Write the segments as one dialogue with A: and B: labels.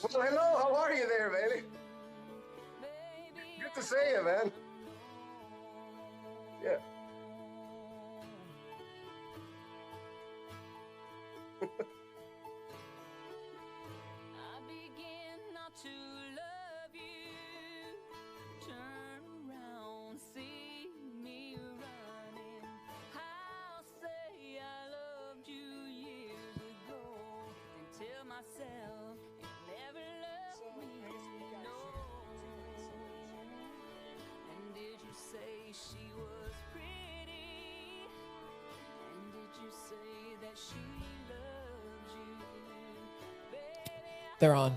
A: Well, hello, how are you there, baby? Good to see you, man. Yeah.
B: I begin not to love you. Turn around, see me running. I'll say I loved you years ago, and tell myself you never loved me. No. And did you say she was pretty? And did you say that she loved you?
C: They're on.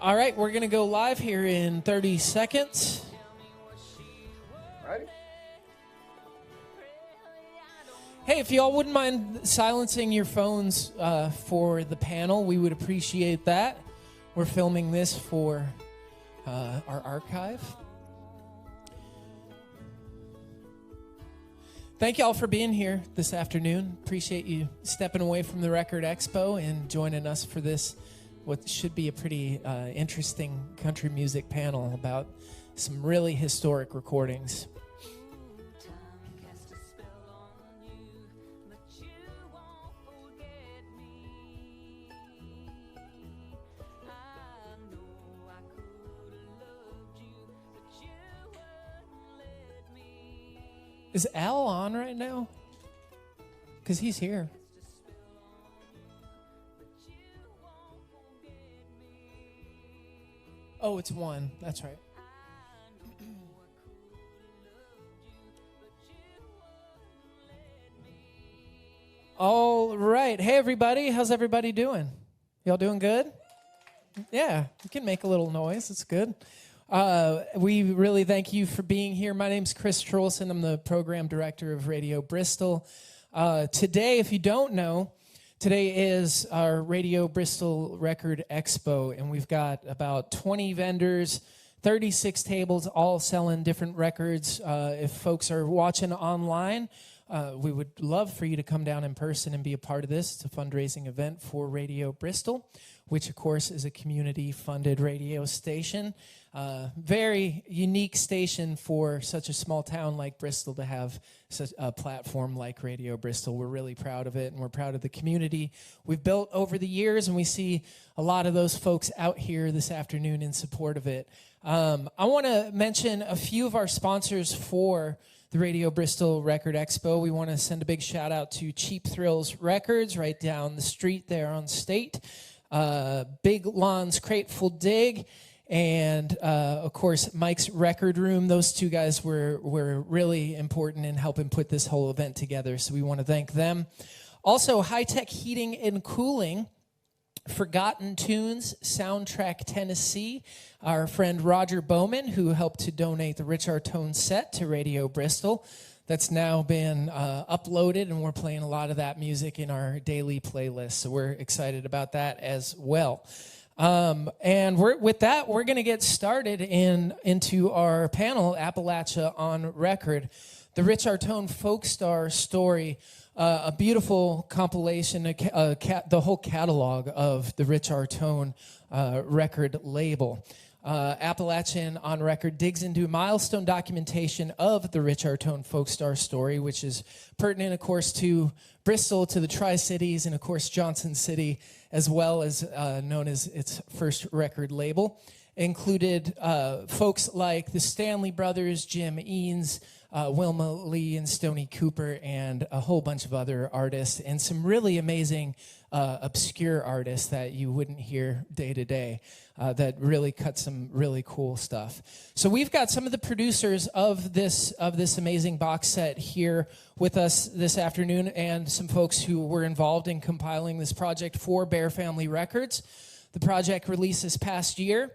C: All right, we're going to go live here in 30 seconds.
A: Ready?
C: Hey, if y'all wouldn't mind silencing your phones for the panel, we would appreciate that. We're filming this for our archive. Thank y'all for being here this afternoon. Appreciate you stepping away from the Record Expo and joining us for this, what should be a pretty interesting country music panel about some really historic recordings. Is Al on right now? Because he's here. Oh, it's one. That's right. All right. Hey, everybody. How's everybody doing? Y'all doing good? Yeah, you can make a little noise. It's good. We really thank you for being here. My name's Chris Trolson. I'm the program director of Radio Bristol. Today, if you don't know, today is our Radio Bristol Record Expo, and we've got about 20 vendors, 36 tables, all selling different records. If folks are watching online, we would love for you to come down in person and be a part of this. It's a fundraising event for Radio Bristol, which, of course, is a community-funded radio station. Very unique station for such a small town like Bristol to have such a platform like Radio Bristol. We're really proud of it, and we're proud of the community we've built over the years, and we see a lot of those folks out here this afternoon in support of it. I want to mention a few of our sponsors for the Radio Bristol Record Expo. We want to send a big shout out to Cheap Thrills Records right down the street there on State. Big Lon's Grateful Dig, and of course Mike's Record Room. Those two guys were really important in helping put this whole event together, so we want to thank them. Also, High Tech Heating and Cooling, Forgotten Tunes, Soundtrack Tennessee, our friend Roger Bowman, who helped to donate the Rich Artone set to Radio Bristol. That's now been uploaded, and we're playing a lot of that music in our daily playlist, so we're excited about that as well. And with that, we're going to get started into our panel, Appalachia on Record, the Rich Artone Folk Star Story, a beautiful compilation, the whole catalog of the Rich Artone record label. Appalachian on Record digs into milestone documentation of the Rich Artone Folk Star Story, which is pertinent, of course, to Bristol, to the Tri-Cities, and, of course, Johnson City, as well as known as its first record label. Included folks like the Stanley Brothers, Jim Eanes, Wilma Lee, and Stoney Cooper, and a whole bunch of other artists, and some really amazing obscure artists that you wouldn't hear day to day that really cut some really cool stuff. So we've got some of the producers of this amazing box set here with us this afternoon, and some folks who were involved in compiling this project for Bear Family Records. The project released this past year,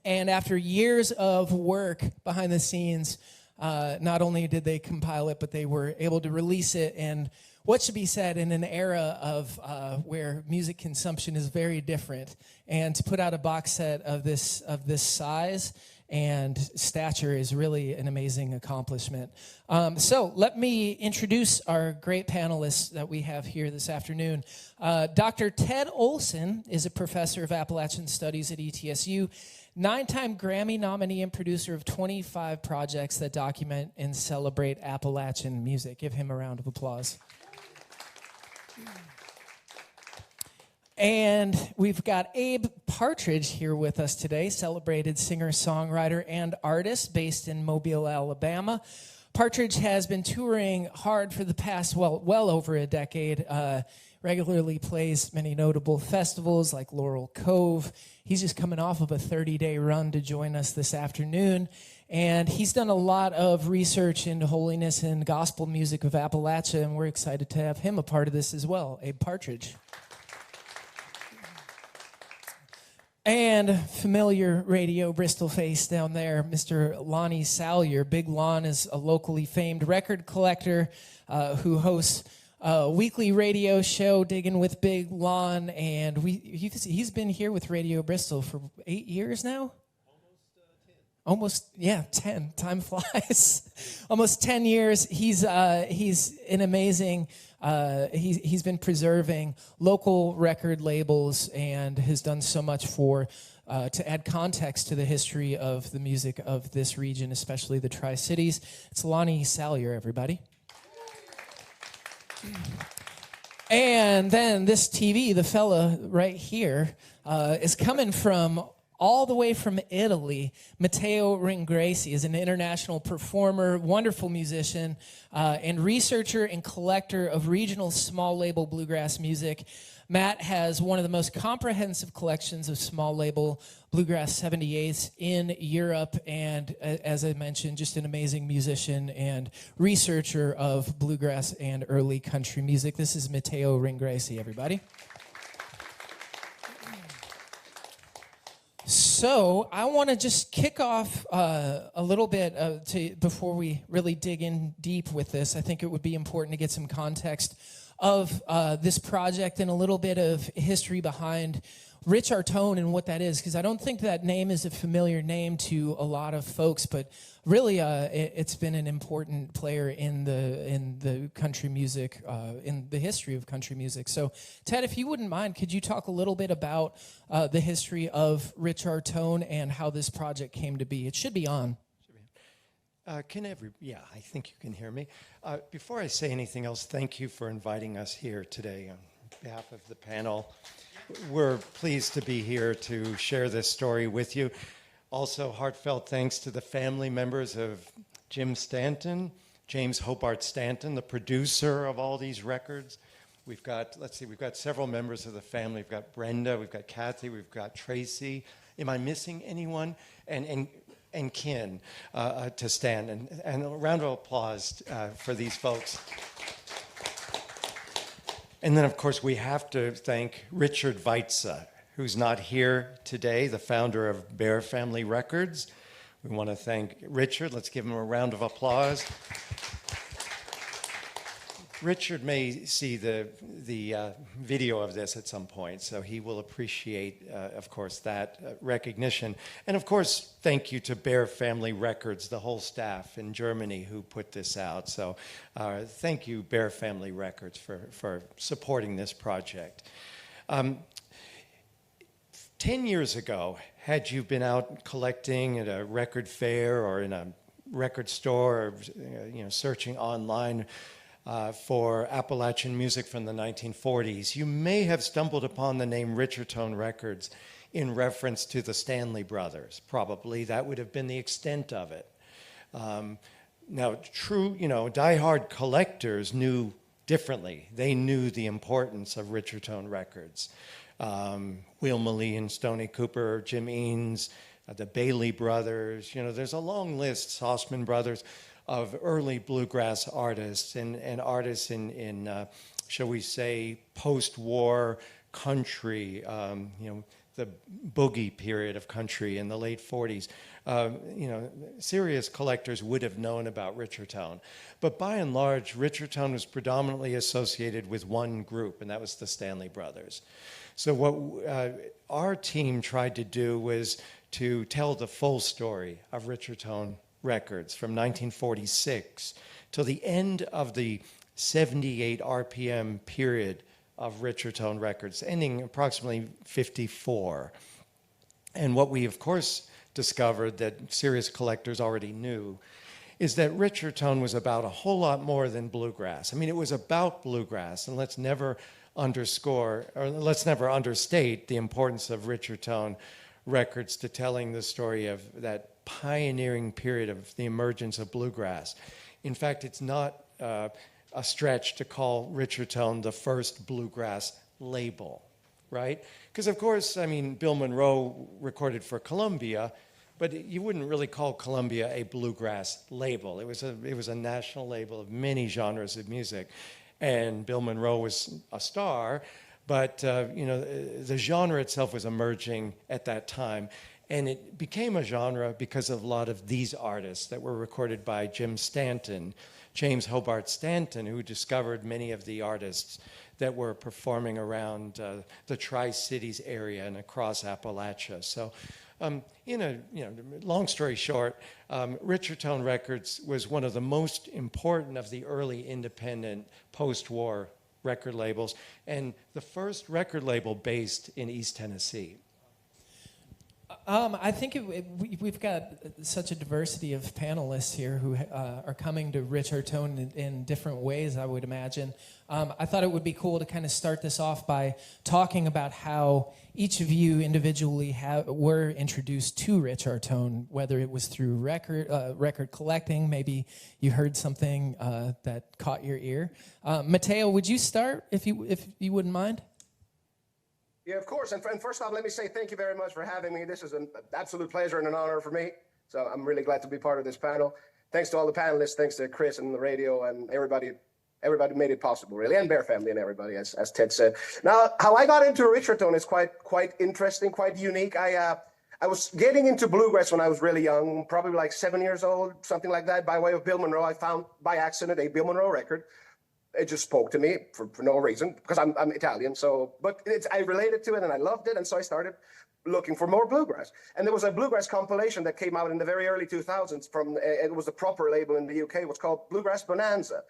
C: and after years of work behind the scenes, not only did they compile it, but they were able to release it. And what should be said, in an era of where music consumption is very different, and to put out a box set of this size and stature is really an amazing accomplishment. So let me introduce our great panelists that we have here this afternoon. Dr. Ted Olson is a professor of Appalachian Studies at ETSU, 9-time Grammy nominee and producer of 25 projects that document and celebrate Appalachian music. Give him a round of applause. And we've got Abe Partridge here with us today, celebrated singer, songwriter, and artist based in Mobile, Alabama. Partridge has been touring hard for the past, well over a decade, regularly plays many notable festivals like Laurel Cove. He's just coming off of a 30-day run to join us this afternoon. And he's done a lot of research into holiness and gospel music of Appalachia, and we're excited to have him a part of this as well. Abe Partridge. And familiar radio Bristol face down there, Mr. Lonnie Salyer. Big Lon is a locally famed record collector who hosts a weekly radio show, Digging with Big Lon, and he's been here with Radio Bristol for 8 years now? Almost 10. Time flies. Almost 10 years. He's an amazing... He's been preserving local record labels and has done so much to add context to the history of the music of this region, especially the Tri-Cities. It's Lonnie Salyer, everybody. And then this TV, the fella right here, is coming from all the way from Italy. Matteo Ringresi is an international performer, wonderful musician, and researcher and collector of regional small label bluegrass music. Matt has one of the most comprehensive collections of small label bluegrass 78s in Europe, and as I mentioned, just an amazing musician and researcher of bluegrass and early country music. This is Matteo Ringresi, everybody. So I want to just kick off a little bit before we really dig in deep with this. I think it would be important to get some context of this project and a little bit of history behind Rich Artone and what that is, because I don't think that name is a familiar name to a lot of folks, but really it's been an important player in the country music, in the history of country music. So Ted, if you wouldn't mind, could you talk a little bit about the history of Rich Artone and how this project came to be? It should be on.
D: I think you can hear me. Before I say anything else, thank you for inviting us here today on behalf of the panel. We're pleased to be here to share this story with you. Also, heartfelt thanks to the family members of Jim Stanton, James Hobart Stanton, the producer of all these records. We've got several members of the family. We've got Brenda, we've got Kathy, we've got Tracy. Am I missing anyone? And Ken to stand. And a round of applause for these folks. And then, of course, we have to thank Richard Weitza, who's not here today, the founder of Bear Family Records. We want to thank Richard. Let's give him a round of applause. Richard may see the video of this at some point, so he will appreciate, of course, that recognition. And, of course, thank you to Bear Family Records, the whole staff in Germany who put this out. So thank you, Bear Family Records, for supporting this project. 10 years ago, had you been out collecting at a record fair or in a record store, or, searching online for Appalachian music from the 1940s, you may have stumbled upon the name Rich Artone Records in reference to the Stanley Brothers. Probably that would have been the extent of it. Now, true, diehard collectors knew differently. They knew the importance of Rich Artone Records. Will Moline, Stoney Cooper, Jim Eanes, the Bailey Brothers. There's a long list, Sossman Brothers, of early bluegrass artists and artists in shall we say, post-war country, the boogie period of country in the late 40s. Serious collectors would have known about Rich Artone. But by and large, Rich Artone was predominantly associated with one group, and that was the Stanley Brothers. So what our team tried to do was to tell the full story of Richard Tone Records from 1946 till the end of the 78 RPM period of Richard Tone Records, ending approximately 54. And what we, of course, discovered that serious collectors already knew is that Richard Tone was about a whole lot more than bluegrass. I mean, it was about bluegrass, and let's never understate the importance of Richard Tone Records to telling the story of that pioneering period of the emergence of bluegrass. In fact, it's not a stretch to call Richard Tone the first bluegrass label, right? Because, of course, I mean, Bill Monroe recorded for Columbia, but you wouldn't really call Columbia a bluegrass label. It was a national label of many genres of music, and Bill Monroe was a star, but the genre itself was emerging at that time, and it became a genre because of a lot of these artists that were recorded by James Hobart Stanton, who discovered many of the artists that were performing around the Tri-Cities area and across Appalachia. So, long story short, Richard Tone Records was one of the most important of the early independent post-war record labels, and the first record label based in East Tennessee.
C: I think we've got such a diversity of panelists here who are coming to Richard Tone in different ways, I would imagine. I thought it would be cool to kind of start this off by talking about how each of you individually were introduced to Richard Tone, whether it was through record collecting, maybe you heard something that caught your ear. Mateo, would you start if you wouldn't mind?
A: Yeah, of course. And first off, let me say thank you very much for having me. This is an absolute pleasure and an honor for me. So I'm really glad to be part of this panel. Thanks to all the panelists. Thanks to Chris and the radio and everybody made it possible, really, and Bear Family and everybody, as Ted said. Now, how I got into Richard Tone is quite interesting, quite unique. I was getting into bluegrass when I was really young, probably like 7 years old, something like that. By way of Bill Monroe, I found by accident a Bill Monroe record. It just spoke to me for no reason, because I'm Italian. So, but I related to it and I loved it, and so I started looking for more bluegrass. And there was a bluegrass compilation that came out in the very early 2000s from it was a proper label in the UK. It was called Bluegrass Bonanza.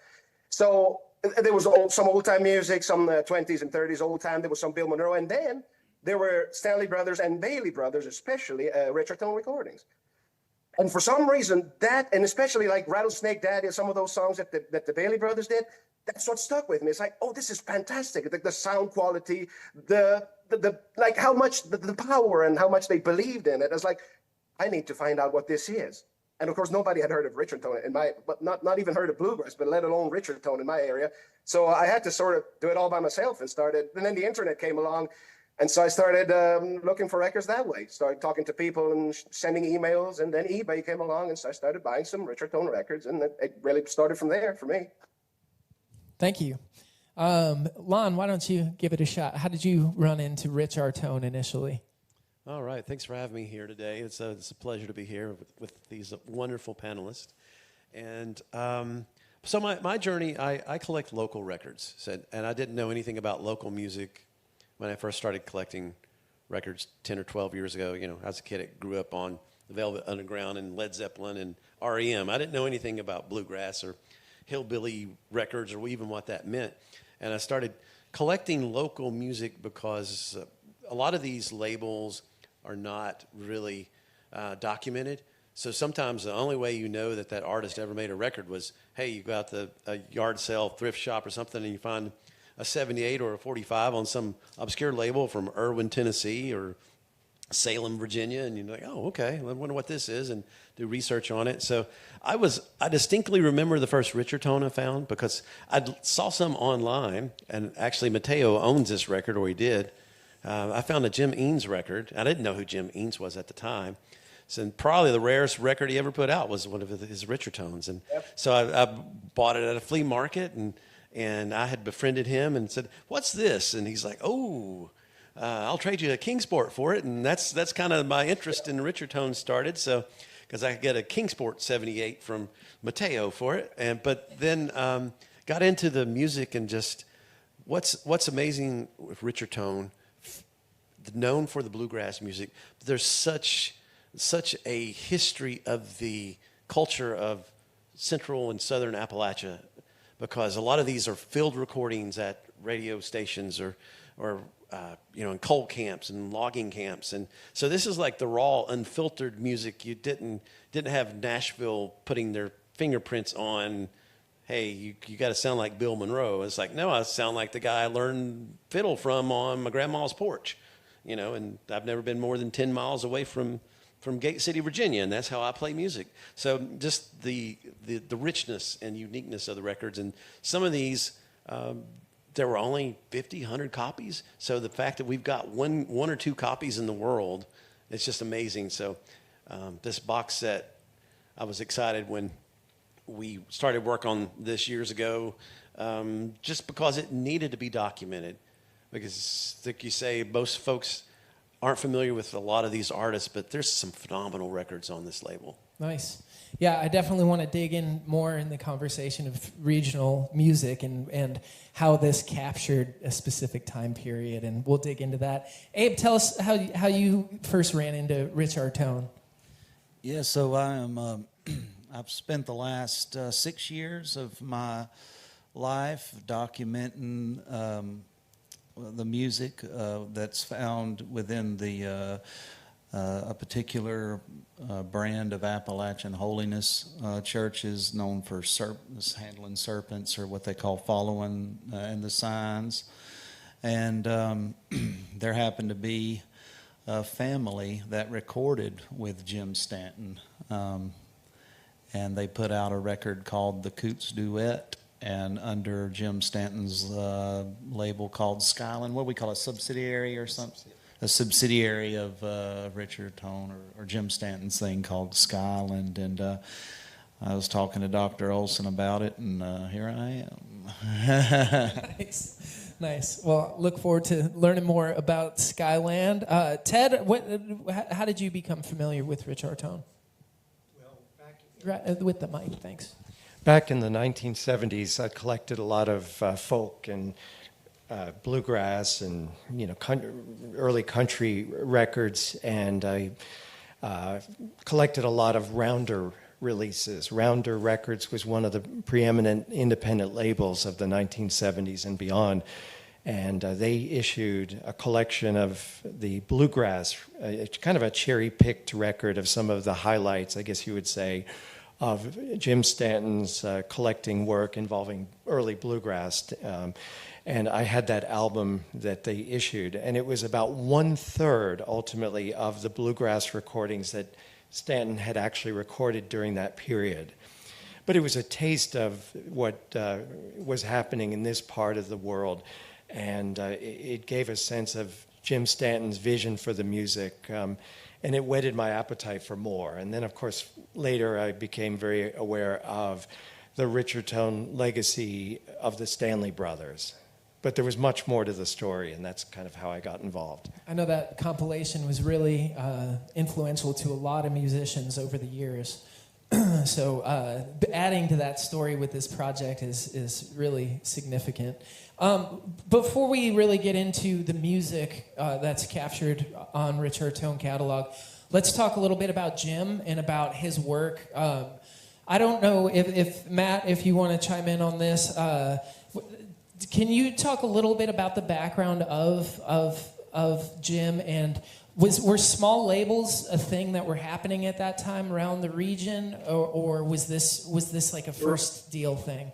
A: So there was some old time music, some 20s and 30s old time. There was some Bill Monroe, and then there were Stanley Brothers and Bailey Brothers, especially Richard Tone recordings. And for some reason, that, and especially like Rattlesnake Daddy, some of those songs that the Bailey Brothers did, that's what stuck with me. It's like, oh, this is fantastic. The sound quality, the like how much the power and how much they believed in it. It's like, I need to find out what this is. And of course, nobody had heard of Richard Tone but not even heard of bluegrass, but let alone Richard Tone in my area. So I had to sort of do it all by myself and then the internet came along. And so I started looking for records that way. Started talking to people and sending emails, and then eBay came along, and so I started buying some Richard Tone records, and it really started from there for me.
C: Thank you. Lon, why don't you give it a shot? How did you run into Richard Tone initially?
E: All right. Thanks for having me here today. It's a pleasure to be here with these wonderful panelists. And so my journey, I collect local records. And I didn't know anything about local music when I first started collecting records 10 or 12 years ago. You know, as a kid, I grew up on the Velvet Underground and Led Zeppelin and REM. I didn't know anything about bluegrass or hillbilly records or even what that meant. And I started collecting local music because a lot of these labels are not really documented. So sometimes the only way you know that artist ever made a record was, hey, you go out to a yard sale, thrift shop or something, and you find a 78 or a 45 on some obscure label from Irwin, Tennessee or Salem, Virginia, and you're like, oh, okay, I wonder what this is, and do research on it. So I distinctly remember the first Richard Tone I found because I saw some online, and actually Mateo owns this record, or he did. I found a Jim Eanes record. I didn't know who Jim Eanes was at the time. So probably the rarest record he ever put out was one of his Richard Tones. And so I bought it at a flea market, and I had befriended him and said, what's this? And he's like, oh, I'll trade you a Kingsport for it. And that's kind of my interest in Richard Tone started. So, because I could get a Kingsport 78 from Mateo for it. But then got into the music and just what's amazing with Richard Tone, known for the bluegrass music, there's such such a history of the culture of Central and Southern Appalachia, because a lot of these are field recordings at radio stations or in coal camps and logging camps, and so this is like the raw, unfiltered music. You didn't have Nashville putting their fingerprints on. Hey, you got to sound like Bill Monroe. It's like, no, I sound like the guy I learned fiddle from on my grandma's porch, and I've never been more than 10 miles away from Gate City, Virginia, and that's how I play music. So just the richness and uniqueness of the records. And some of these, there were only 50, 100 copies. So the fact that we've got one or two copies in the world, it's just amazing. So this box set, I was excited when we started work on this years ago, just because it needed to be documented. Because, like you say, most folks aren't familiar with a lot of these artists, but there's some phenomenal records on this label.
C: Nice. Yeah, I definitely want to dig in more in the conversation of regional music and how this captured a specific time period, and we'll dig into that. Abe, tell us how you first ran into Rich Artone.
F: Yeah, so I've spent the last 6 years of my life documenting the music that's found within the a particular brand of Appalachian holiness churches known for handling serpents, or what they call following in the signs. And there happened to be a family that recorded with Jim Stanton, and they put out a record called The Coots Duet, and under Jim Stanton's label called Skyline, what do we call it, subsidiary or something? A subsidiary of Richard Tone or Jim Stanton's thing called Skyland. And I was talking to Dr. Olson about it, and here I am.
C: Nice. Well, look forward to learning more about Skyland. Ted, how did you become familiar with Rich Artone? Well, with the mic, thanks.
D: Back in the 1970s, I collected a lot of folk and bluegrass and early country records, and I collected a lot of Rounder releases. Rounder Records was one of the preeminent independent labels of the 1970s and beyond, and they issued a collection of the bluegrass, kind of a cherry-picked record of some of the highlights, I guess you would say, of Jim Stanton's collecting work involving early bluegrass. And I had that album that they issued, and it was about 1/3 ultimately of the bluegrass recordings that Stanton had actually recorded during that period. But it was a taste of what was happening in this part of the world, and it gave a sense of Jim Stanton's vision for the music, and it whetted my appetite for more. And then, of course, later I became very aware of the Richard Tone legacy of the Stanley Brothers. But there was much more to the story, and that's kind of how I got involved.
C: I know that compilation was really influential to a lot of musicians over the years. So adding to that story with this project is really significant. Before we really get into the music that's captured on Rich Artone catalog, let's talk a little bit about Jim and about his work. I don't know if Matt, if you want to chime in on this. Can you talk a little bit about the background of Jim, and were small labels a thing that were happening at that time around the region, or was this like a first deal thing?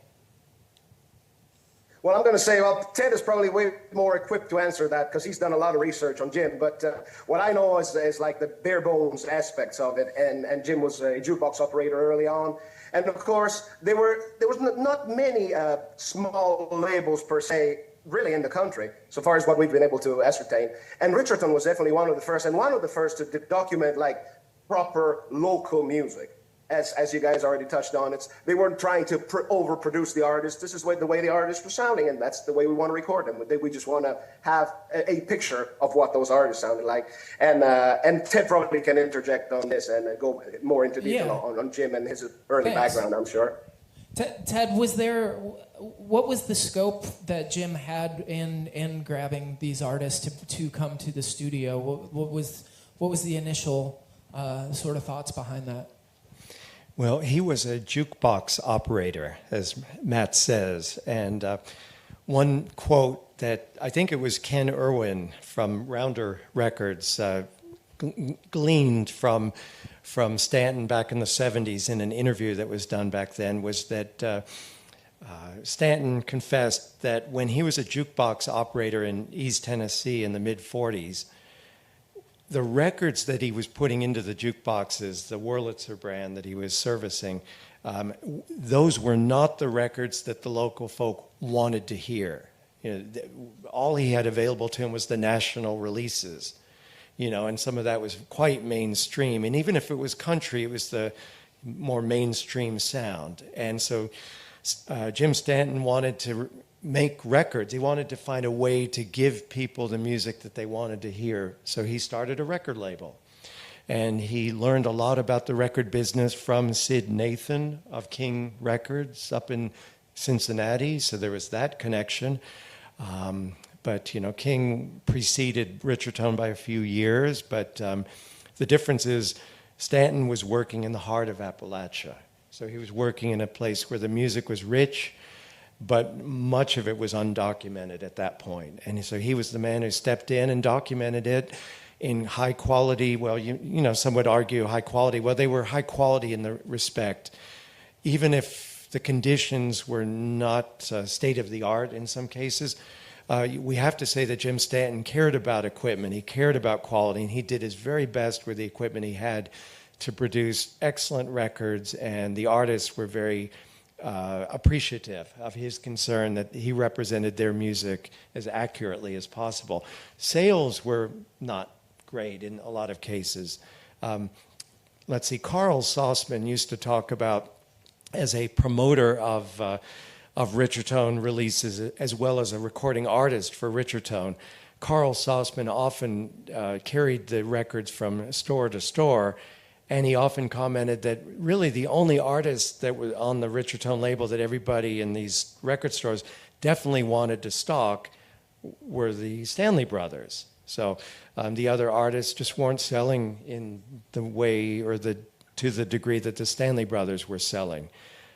A: Well, I'm going to say, Ted is probably way more equipped to answer that because he's done a lot of research on Jim. But what I know is like the bare bones aspects of it. And Jim was a jukebox operator early on. And of course, there was not many small labels per se really in the country, so far as what we've been able to ascertain. And Richardson was definitely one of the first, and one of the first to document like proper local music. As you guys already touched on, they weren't trying to overproduce the artist. This is the way the artists were sounding, and that's the way we want to record them. We just want to have a picture of what those artists sounded like. And Ted probably can interject on this and go more into detail on Jim and his early background, I'm sure.
C: Ted, what was the scope that Jim had in grabbing these artists to come to the studio? What was the initial sort of thoughts behind that.
D: Well, he was a jukebox operator, as Matt says. And one quote that I think it was Ken Irwin from Rounder Records gleaned from Stanton back in the 70s in an interview that was done back then was that Stanton confessed that when he was a jukebox operator in East Tennessee in the mid-40s, the records that he was putting into the jukeboxes, the Wurlitzer brand that he was servicing, those were not the records that the local folk wanted to hear. All he had available to him was the national releases, and some of that was quite mainstream. And even if it was country, it was the more mainstream sound. And so Jim Stanton wanted to make records. He wanted to find a way to give people the music that they wanted to hear. So he started a record label. And he learned a lot about the record business from Sid Nathan of King Records up in Cincinnati. So there was that connection. But King preceded Richard Tone by a few years. But the difference is Stanton was working in the heart of Appalachia. So he was working in a place where the music was rich, but much of it was undocumented at that point. And so he was the man who stepped in and documented it in high quality. Well, some would argue high quality. Well, they were high quality in the respect, even if the conditions were not state of the art in some cases. We have to say that Jim Stanton cared about equipment. He cared about quality, and he did his very best with the equipment he had to produce excellent records, and the artists were very appreciative of his concern that he represented their music as accurately as possible. Sales were not great in a lot of cases. Let's see, Carl Saussman used to talk about, as a promoter of Richard Tone releases, as well as a recording artist for Richard Tone, Carl Saussman often carried the records from store to store. And he often commented that really the only artists that were on the Richard Tone label that everybody in these record stores definitely wanted to stock were the Stanley Brothers. So the other artists just weren't selling in the way or to the degree that the Stanley Brothers were selling.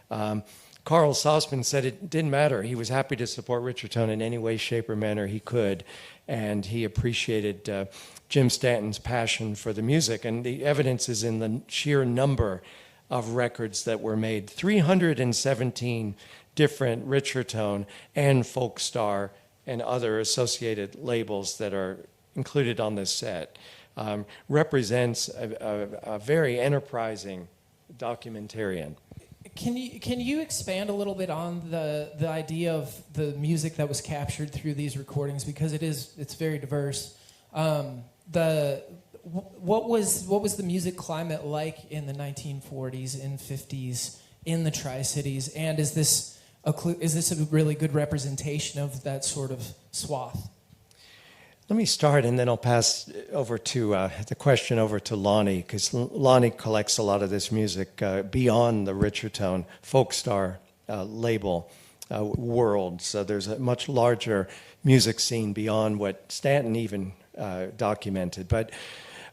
D: Carl Saussman said it didn't matter. He was happy to support Richard Tone in any way, shape, or manner he could. And he appreciated Jim Stanton's passion for the music. And the evidence is in the sheer number of records that were made. 317 different Richard Tone and Folk Star and other associated labels that are included on this set. Represents a very enterprising documentarian.
C: Can you expand a little bit on the idea of the music that was captured through these recordings, because it's very diverse. What was the music climate like in the 1940s and 50s in the Tri-Cities, and is this a really good representation of that sort of swath?
D: Let me start, and then I'll pass over to the question over to Lonnie, because Lonnie collects a lot of this music beyond the Richard Tone Folk Star label world. So there's a much larger music scene beyond what Stanton even documented. But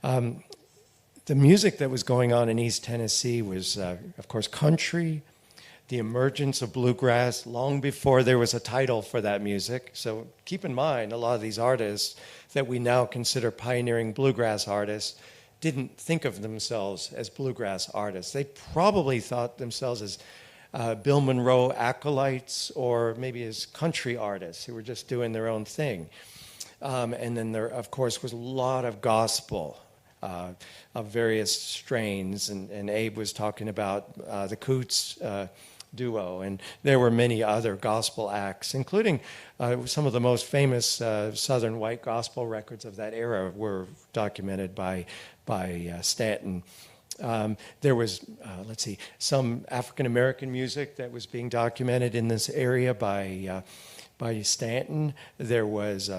D: the music that was going on in East Tennessee was, of course, country, the emergence of bluegrass long before there was a title for that music. So keep in mind, a lot of these artists that we now consider pioneering bluegrass artists didn't think of themselves as bluegrass artists. They probably thought themselves as Bill Monroe acolytes, or maybe as country artists who were just doing their own thing. And then there, of course, was a lot of gospel of various strains. And Abe was talking about the Coots duo, and there were many other gospel acts, including some of the most famous Southern white gospel records of that era were documented by Stanton. There was, some African-American music that was being documented in this area by Stanton. There was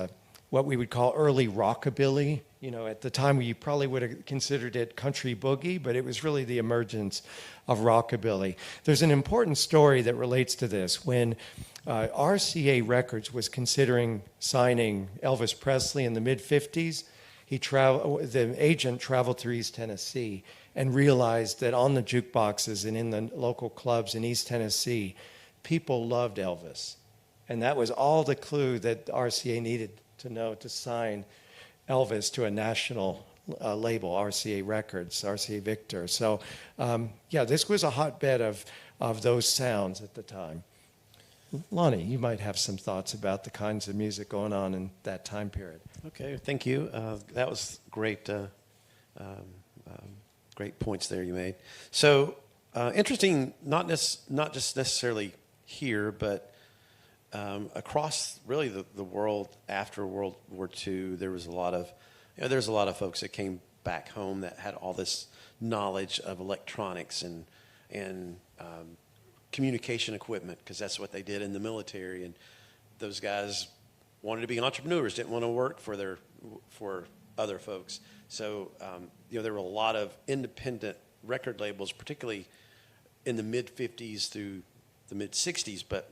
D: what we would call early rockabilly. At the time you probably would have considered it country boogie, but it was really the emergence of rockabilly. There's an important story that relates to this. When RCA Records was considering signing Elvis Presley in the mid-50s, The agent traveled through East Tennessee and realized that on the jukeboxes and in the local clubs in East Tennessee, people loved Elvis. And that was all the clue that RCA needed to know to sign Elvis to a national label, RCA Records, RCA Victor. So, this was a hotbed of those sounds at the time. Lonnie, you might have some thoughts about the kinds of music going on in that time period.
E: Okay, thank you. That was great. Great points there you made. So interesting, not just necessarily here, but across really the world after World War II, there was a lot of folks that came back home that had all this knowledge of electronics and communication equipment, because that's what they did in the military. And those guys wanted to be entrepreneurs, didn't want to work for other folks. So there were a lot of independent record labels, particularly in the mid '50s through the mid '60s. But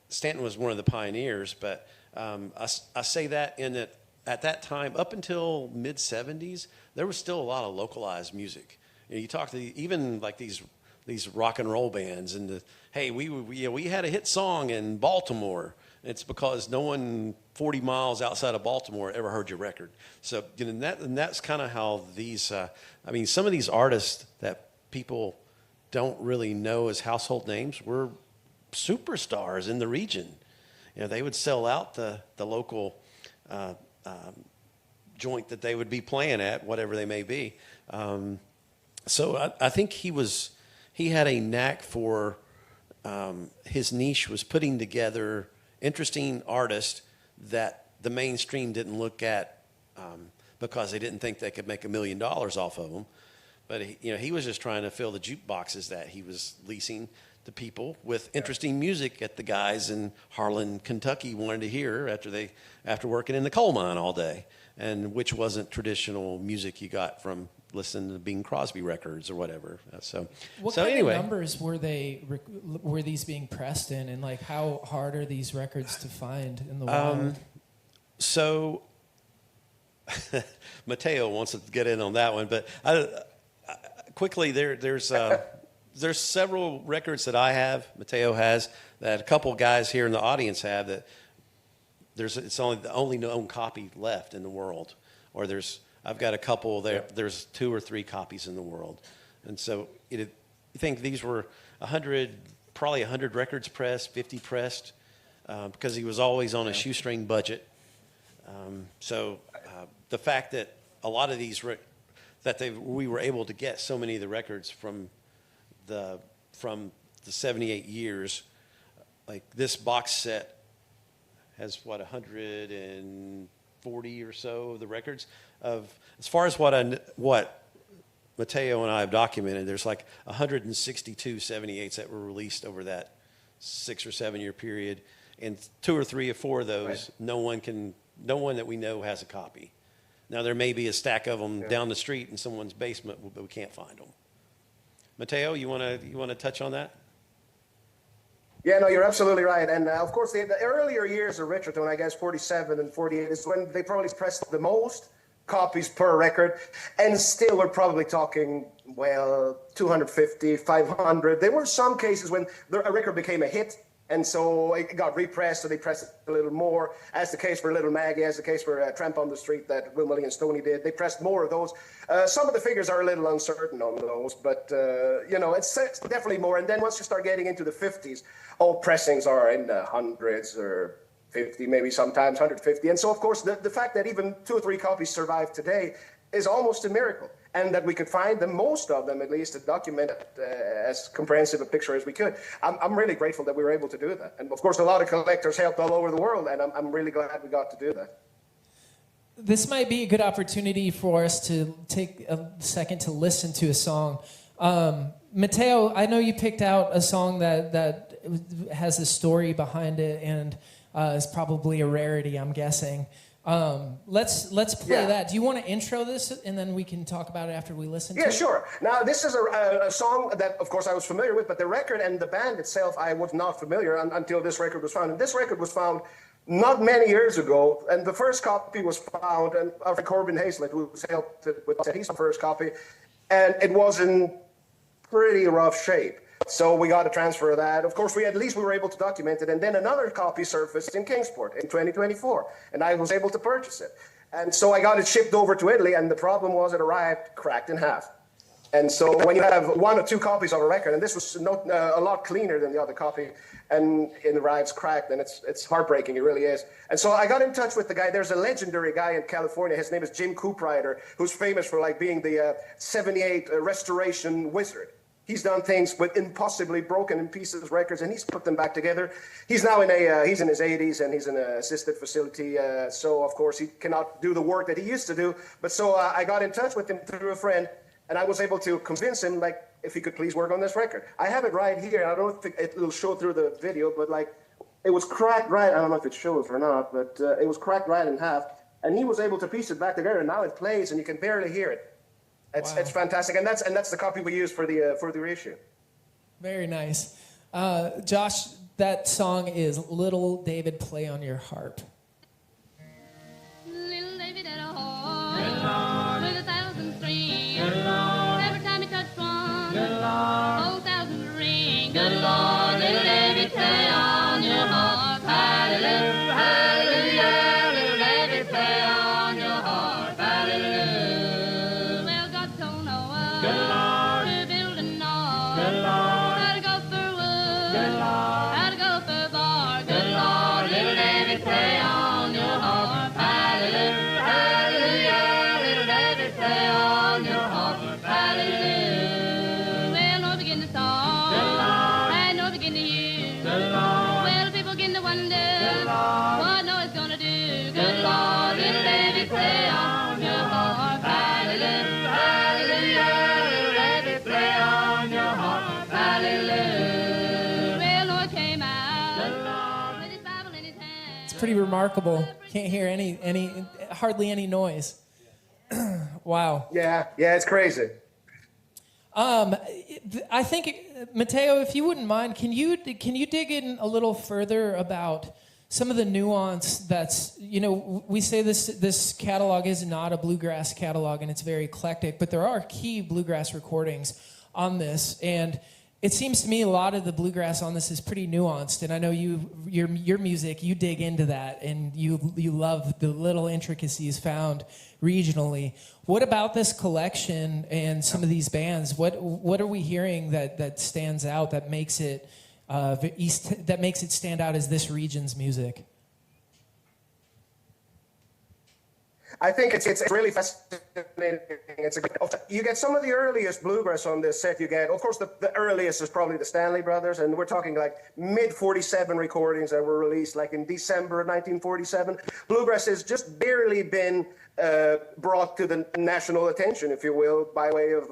E: Stanton was one of the pioneers. But I say that in that at that time, up until mid '70s, there was still a lot of localized music. You talk to even like these rock and roll bands, and we had a hit song in Baltimore. It's because no one 40 miles outside of Baltimore ever heard your record. So and that's kind of how these. Some of these artists that people don't really know as household names were superstars in the region. They would sell out the local joint that they would be playing at, whatever they may be. So I think he had a knack for his niche was putting together interesting artists that the mainstream didn't look at because they didn't think they could make $1 million off of them. But he was just trying to fill the jukeboxes that he was leasing to people with interesting music that the guys in Harlan, Kentucky wanted to hear after working in the coal mine all day, and which wasn't traditional music you got from listening to Bing Crosby records or whatever.
C: What kind of numbers were these being pressed in, and like how hard are these records to find in the wild?
E: So Mateo wants to get in on that one, but quickly there's several records that I have, Mateo has, that a couple guys here in the audience have, that it's only the only known copy left in the world, or I've got a couple there. There's 2 or 3 copies in the world. And so you think these were probably 100 records pressed, 50 pressed, because he was always on a shoestring budget. The fact that a lot of these, we were able to get so many of the records from the 78 years, like this box set has 140 or so of the records. As far as what Mateo and I have documented, there's like 162 78s that were released over that 6 or 7 year period, and 2 or 3 or 4 of those, no one that we know has a copy. Now there may be a stack of them down the street in someone's basement, but we can't find them. Mateo, you want to touch on that?
A: Yeah, no, you're absolutely right. And of course, the earlier years of Richardson, I guess 47 and 48, is when they probably pressed the most copies per record. And still, we're probably talking, 250, 500. There were some cases when a record became a hit, and so it got repressed, so they pressed it a little more, as the case for Little Maggie, as the case for Tramp on the Street that Willie and Stoney did. They pressed more of those. Some of the figures are a little uncertain on those, but, it's definitely more. And then once you start getting into the 50s, all pressings are in the hundreds or 50, maybe sometimes 150. And so, of course, the fact that even 2 or 3 copies survive today is almost a miracle. And that we could find them, most of them at least, to document as comprehensive a picture as we could. I'm really grateful that we were able to do that. And of course, a lot of collectors helped all over the world, and I'm really glad we got to do that.
C: This might be a good opportunity for us to take a second to listen to a song. Mateo, I know you picked out a song that has a story behind it and is probably a rarity, I'm guessing. Let's play that. Do you want to intro this, and then we can talk about it after we listen to it?
A: Yeah, sure. Now, this is a song that, of course, I was familiar with, but the record and the band itself, I was not familiar until this record was found. And this record was found not many years ago, and the first copy was found, and our friend Corbin Hazlett, who's helped with that, he's the first copy, and it was in pretty rough shape. So we got a transfer of that. Of course, at least we were able to document it, and then another copy surfaced in Kingsport in 2024, and I was able to purchase it. And so I got it shipped over to Italy, and the problem was it arrived cracked in half. And so when you have one or two copies of a record, and this was a lot cleaner than the other copy, and it arrives cracked, and it's heartbreaking, it really is. And so I got in touch with the guy. There's a legendary guy in California. His name is Jim Cooprider, who's famous for like being the 78 restoration wizard. He's done things with impossibly broken in pieces records, and he's put them back together. He's now he's in his 80s, and he's in an assisted facility. So of course he cannot do the work that he used to do. But so I got in touch with him through a friend, and I was able to convince him, like, if he could please work on this record. I have it right here. I don't think it'll show through the video, but like, it was cracked right. I don't know if it shows or not, but it was cracked right in half, and he was able to piece it back together. And now it plays, and you can barely hear it. It's fantastic, and that's the copy we used for the reissue.
C: Very nice. Josh, that song is Little David Play on Your Harp.
G: Little David had a harp with 1,000 strings. Good Lord. Every time he touched one, good Lord, whole thousand ring. Good Lord, little David play on your harp. Hallelujah, hallelujah, little David play on your harp. Hallelujah. Well, God told Noah, good Lord, to build an ark. Good Lord, how to go for wood. Good Lord, how to go for bark. Good Lord, little David play on your harp. Hallelujah, hallelujah, little David play on your harp. Hallelujah. Well, Noah began to song, good Lord, and Noah began to use. Good Lord. Well, people begin to wonder, good Lord, what Noah's gonna do. Good Lord, little David play on your harp. Hallelujah, hallelujah, little David play on your harp. Hallelujah. Well, Noah came out, good Lord, with his Bible in his hand.
C: It's pretty remarkable. Can't hear hardly any noise. Wow.
A: Yeah, it's crazy.
C: I think, Matteo, if you wouldn't mind, can you dig in a little further about some of the nuance that's, we say this catalog is not a bluegrass catalog and it's very eclectic, but there are key bluegrass recordings on this, and it seems to me a lot of the bluegrass on this is pretty nuanced, and I know your music, you dig into that, and you love the little intricacies found regionally. What about this collection and some of these bands? What are we hearing that stands out, that makes it stand out as this region's music?
A: I think it's really fascinating. You get some of the earliest bluegrass on this set. You get, of course, the earliest is probably the Stanley Brothers, and we're talking like mid-47 recordings that were released like in December of 1947. Bluegrass has just barely been brought to the national attention, if you will, by way of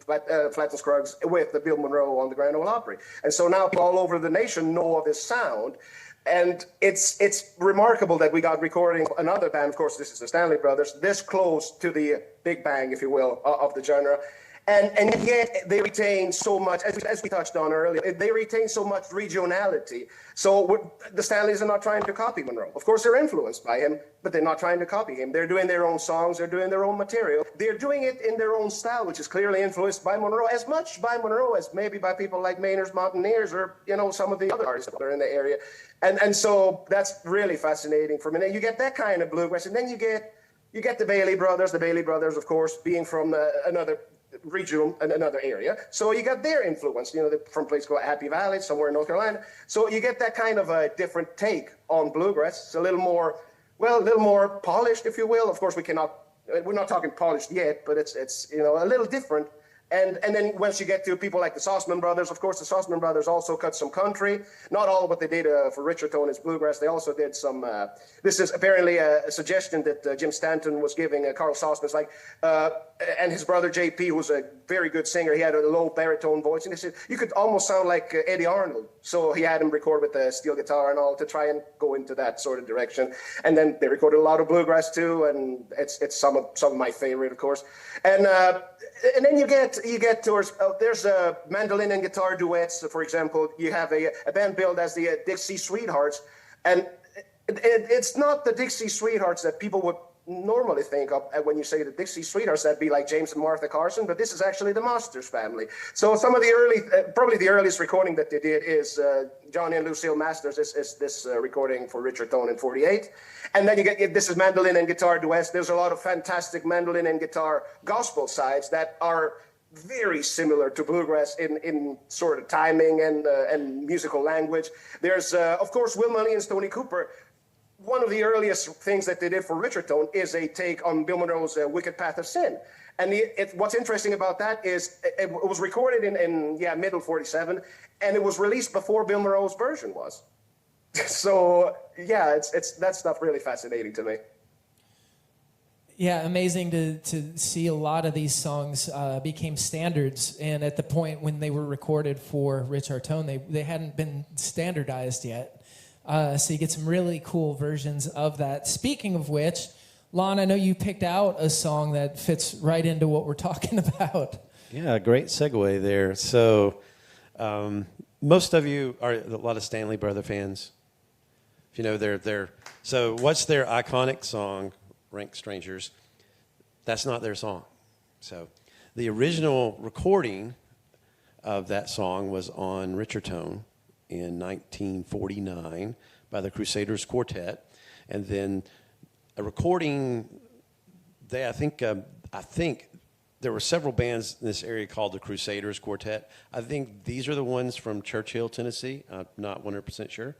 A: Flatt and Scruggs with the Bill Monroe on the Grand Ole Opry. And so now all over the nation know of this sound. And it's remarkable that we got recording another band, of course, this is the Stanley Brothers, this close to the big bang, if you will, of the genre. And yet they retain so much, as we touched on earlier, they retain so much regionality. So the Stanleys are not trying to copy Monroe. Of course, they're influenced by him, but they're not trying to copy him. They're doing their own songs. They're doing their own material. They're doing it in their own style, which is clearly influenced by Monroe, as much by Monroe as maybe by people like Maynard's Mountaineers or, some of the other artists that are in the area. And so that's really fascinating for me. Now, you get that kind of bluegrass, and then you get the Bailey Brothers. The Bailey Brothers, of course, being from another region and another area. So you got their influence, they're from a place called Happy Valley, somewhere in North Carolina. So you get that kind of a different take on bluegrass. It's a little more polished, if you will. Of course, we're not talking polished yet, but it's a little different. And then once you get to people like the Sossman Brothers, of course, the Sossman Brothers also cut some country. Not all of what they did for Richard Tony's bluegrass. They also did some, this is apparently a suggestion that Jim Stanton was giving Carl Sossman. It's like, and his brother JP, who was a very good singer, he had a low baritone voice. And he said, you could almost sound like Eddie Arnold. So he had him record with a steel guitar and all to try and go into that sort of direction. And then they recorded a lot of bluegrass too. And it's some of my favorite, of course. And then you get towards, there's mandolin and guitar duets. For example, you have a band billed as the Dixie Sweethearts. And It's not the Dixie Sweethearts that people would normally think of when you say the Dixie Sweethearts. That'd be like James and Martha Carson, but this is actually the Masters family. So some of the early, probably the earliest recording that they did is Johnny and Lucille Masters. This recording for Richard Tone in '48, and then you get this is mandolin and guitar duets. There's a lot of fantastic mandolin and guitar gospel sides that are very similar to bluegrass in sort of timing and musical language. There's of course Will Money and Stoney Cooper. One of the earliest things that they did for Richard Tone is a take on Bill Monroe's Wicked Path of Sin. And what's interesting about that is it was recorded in middle '47, and it was released before Bill Monroe's version was. So yeah, it's that stuff really fascinating to me.
C: Yeah, amazing to see a lot of these songs became standards, and at the point when they were recorded for Richard Tone, they hadn't been standardized yet. So you get some really cool versions of that. Speaking of which, Lon, I know you picked out a song that fits right into what we're talking about.
E: Yeah, great segue there. So most of you are a lot of Stanley Brother fans. If you know so what's their iconic song, Rank Strangers? That's not their song. So the original recording of that song was on Richard Tone in 1949 by the Crusaders Quartet, and then a recording. I think there were several bands in this area called the Crusaders Quartet. I think these are the ones from Churchill, Tennessee. I'm not 100% sure,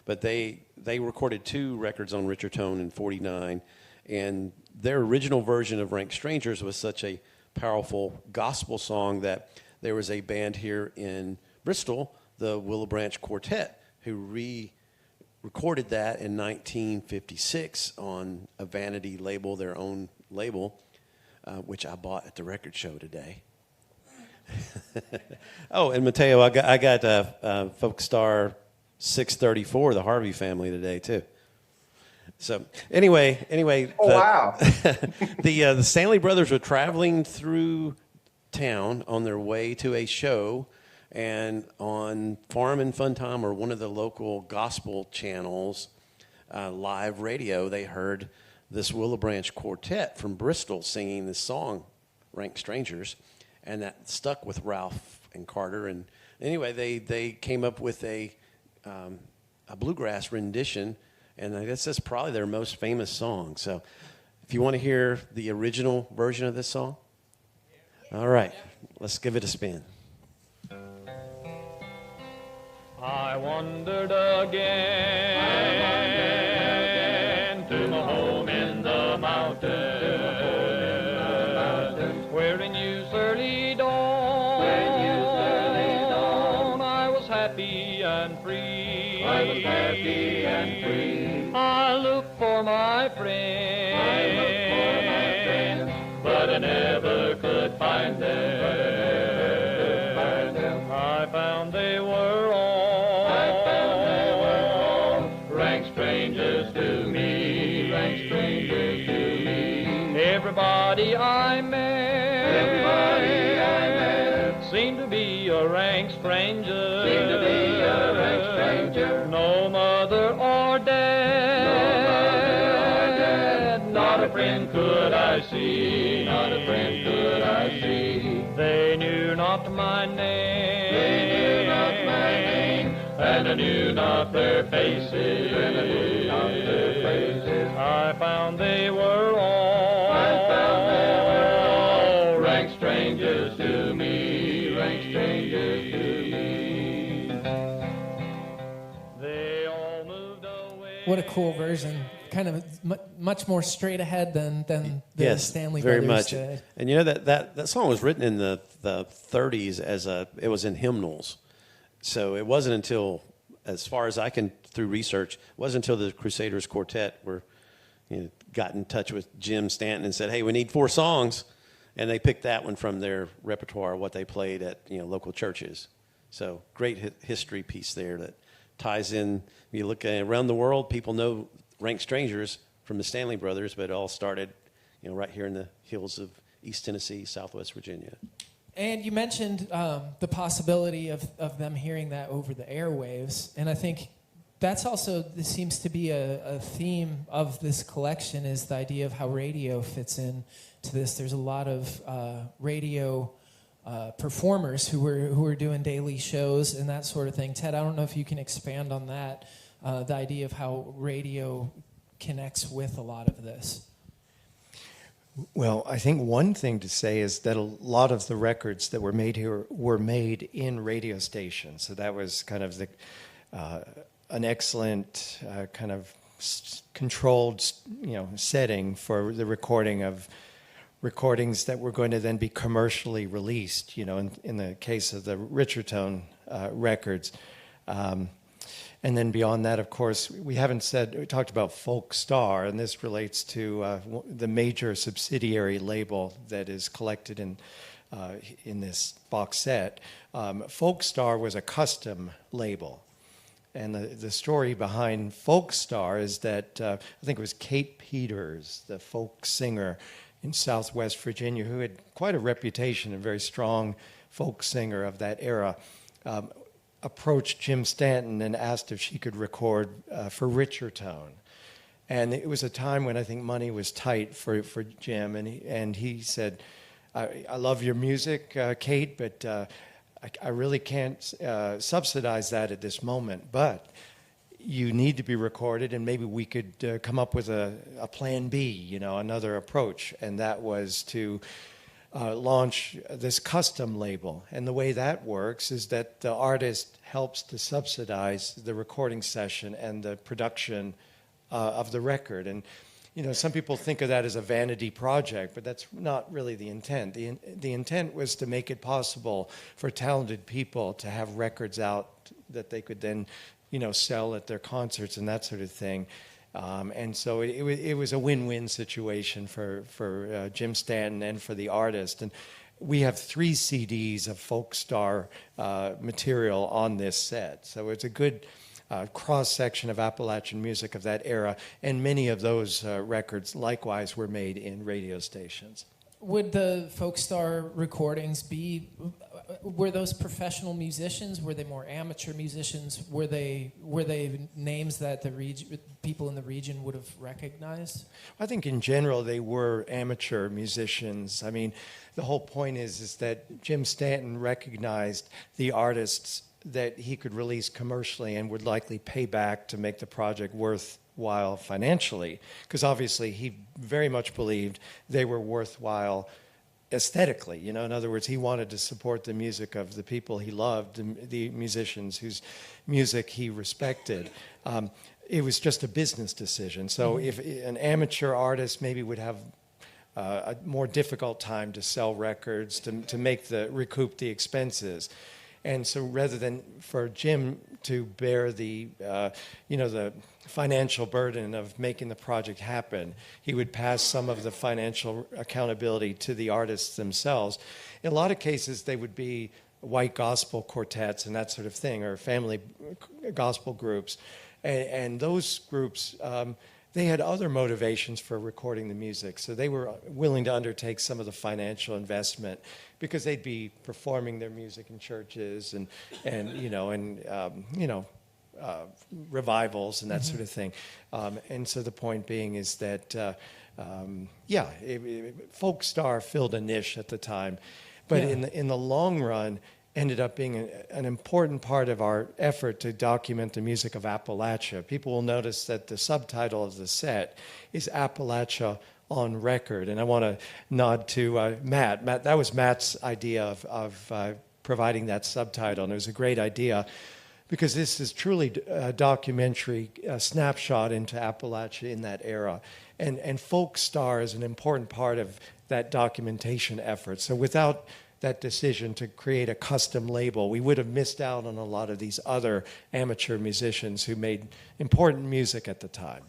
E: but they recorded 2 records on Richard Tone in '49, and their original version of Rank Strangers was such a powerful gospel song that there was a band here in Bristol, the Willow Branch Quartet, who re-recorded that in 1956 on a Vanity label, their own label, which I bought at the record show today. Oh, and Mateo, I got Folk Star 634, the Harvey family today too. So anyway.
A: Oh, wow.
E: The Stanley Brothers were traveling through town on their way to a show, and on Farm and Fun Time, or one of the local gospel channels, live radio, they heard this Willow Branch Quartet from Bristol singing this song, Rank Strangers, and that stuck with Ralph and Carter. And anyway, they came up with a bluegrass rendition, and I guess that's probably their most famous song. So if you want to hear the original version of this song, all right, let's give it a spin.
H: I wandered again to my home in the mountains, where in youth's early dawn, I was happy and free. I looked for my friends, but I never could find them. I found they were all strangers to me. Everybody I met seemed to be a rank stranger. No mother or dad, not a friend could I see. They knew not my name, and I knew not their faces. I found they were all rank strangers to me. They all moved away.
C: What a cool version. Kind of much more straight ahead than the
E: Yes,
C: Stanley
E: very
C: Brothers
E: much.
C: did.
E: And you know that song was written in the 30s it was in hymnals. So it wasn't until, as far as I can through research, it wasn't until the Crusaders Quartet got in touch with Jim Stanton and said, "Hey, we need 4 songs," and they picked that one from their repertoire, what they played at local churches. So great history piece there that ties in. You look around the world, people know Rank Strangers from the Stanley Brothers, but it all started, right here in the hills of East Tennessee, Southwest Virginia.
C: And you mentioned the possibility of them hearing that over the airwaves, and I think that's also, this seems to be a theme of this collection, is the idea of how radio fits in to this. There's a lot of radio performers who are doing daily shows and that sort of thing. Ted, I don't know if you can expand on that, the idea of how radio connects with a lot of this.
D: Well, I think one thing to say is that a lot of the records that were made here were made in radio stations. So that was kind of an excellent kind of controlled, setting for the recording of recordings that were going to then be commercially released. In the case of the richer tone records. And then beyond that, of course, we talked about Folk Star, and this relates to the major subsidiary label that is collected in this box set. Folk Star was a custom label. And the story behind Folk Star is that I think it was Kate Peters, the folk singer in Southwest Virginia, who had quite a reputation, a very strong folk singer of that era, approached Jim Stanton and asked if she could record for richer tone. And it was a time when I think money was tight for Jim, and he said, I love your music, Kate, but I really can't subsidize that at this moment, but you need to be recorded, and maybe we could come up with a plan B, another approach, and that was to launch this custom label. And the way that works is that the artist helps to subsidize the recording session and the production of the record. And some people think of that as a vanity project, but that's not really the intent. The intent was to make it possible for talented people to have records out that they could then sell at their concerts and that sort of thing. And so it was a win-win situation for Jim Stanton and for the artist. And we have 3 CDs of Folk Star material on this set. So it's a good cross-section of Appalachian music of that era. And many of those records likewise were made in radio stations.
C: Would the Folk Star recordings were those professional musicians? Were they more amateur musicians? Were they names that people in the region would have recognized?
D: I think in general they were amateur musicians. I mean, the whole point is that Jim Stanton recognized the artists that he could release commercially and would likely pay back to make the project worthwhile financially, because obviously he very much believed they were worthwhile aesthetically. In other words, he wanted to support the music of the people he loved, the musicians whose music he respected. It was just a business decision. So if an amateur artist maybe would have a more difficult time to sell records, to recoup the expenses. And so rather than for Jim to bear the financial burden of making the project happen, he would pass some of the financial accountability to the artists themselves. In a lot of cases, they would be white gospel quartets and that sort of thing, or family gospel groups. And those groups, they had other motivations for recording the music. So they were willing to undertake some of the financial investment because they'd be performing their music in churches and revivals and that sort of thing. And so the point being is that, Folk Star filled a niche at the time. But in the long run, ended up being an important part of our effort to document the music of Appalachia. People will notice that the subtitle of the set is Appalachia on Record. And I want to nod to Matt. That was Matt's idea of providing that subtitle. And it was a great idea because this is truly a documentary, a snapshot into Appalachia in that era. And Folk Star is an important part of that documentation effort. So without that decision to create a custom label, we would have missed out on a lot of these other amateur musicians who made important music at the time.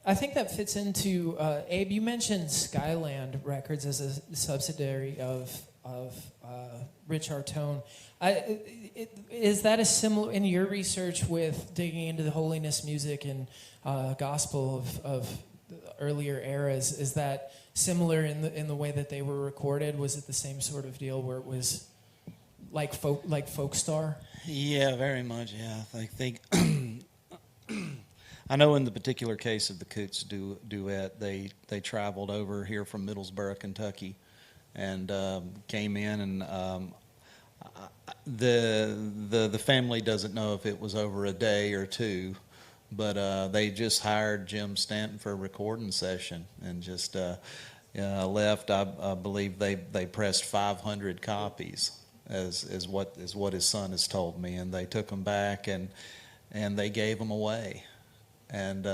C: I think that fits into, Abe, you mentioned Skyland Records as a subsidiary of Rich Artone. Is that a similar, in your research with digging into the holiness music and gospel of earlier eras, is that similar in the way that they were recorded? Was it the same sort of deal where it was like folk star?
F: Yeah, very much. Yeah, I think I know in the particular case of the Coots duet, they traveled over here from Middlesboro, Kentucky, and came in, and the family doesn't know if it was over a day or two, but they just hired Jim Stanton for a recording session and just left. I believe they pressed 500 copies, is what his son has told me, and they took them back and they gave them away. And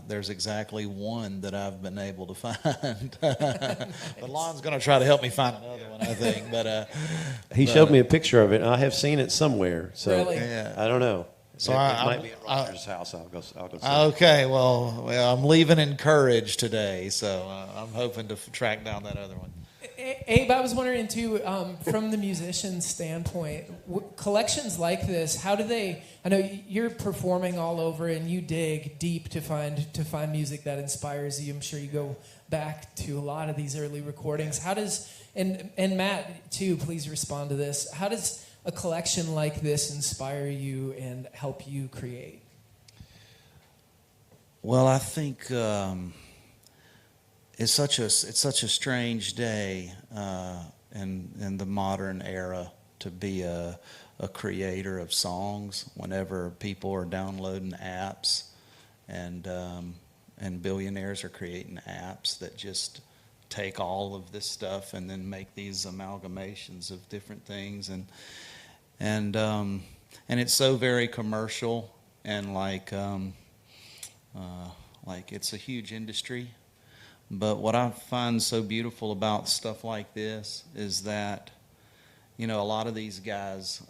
F: there's exactly one that I've been able to find. But Lon's going to try to help me find another one, I think. But
E: he showed me a picture of it, and I have seen it somewhere. So
C: Really?
F: Yeah.
E: I don't know.
F: So
E: it
F: I
E: might be at Roger's house. I'll go see it.
F: Okay, well, I'm leaving encouraged today, so I'm hoping to track down that other one.
C: Abe, I was wondering too, from the musician's standpoint, collections like this, how do they? I know you're performing all over, and you dig deep to find music that inspires you. I'm sure you go back to a lot of these early recordings. How does and Matt too? Please respond to this. How does a collection like this inspire you and help you create?
F: Well, I think it's such a strange day in the modern era to be a creator of songs. Whenever people are downloading apps, and billionaires are creating apps that just take all of this stuff and then make these amalgamations of different things, and it's so very commercial, and like it's a huge industry. But what I find so beautiful about stuff like this is that, a lot of these guys,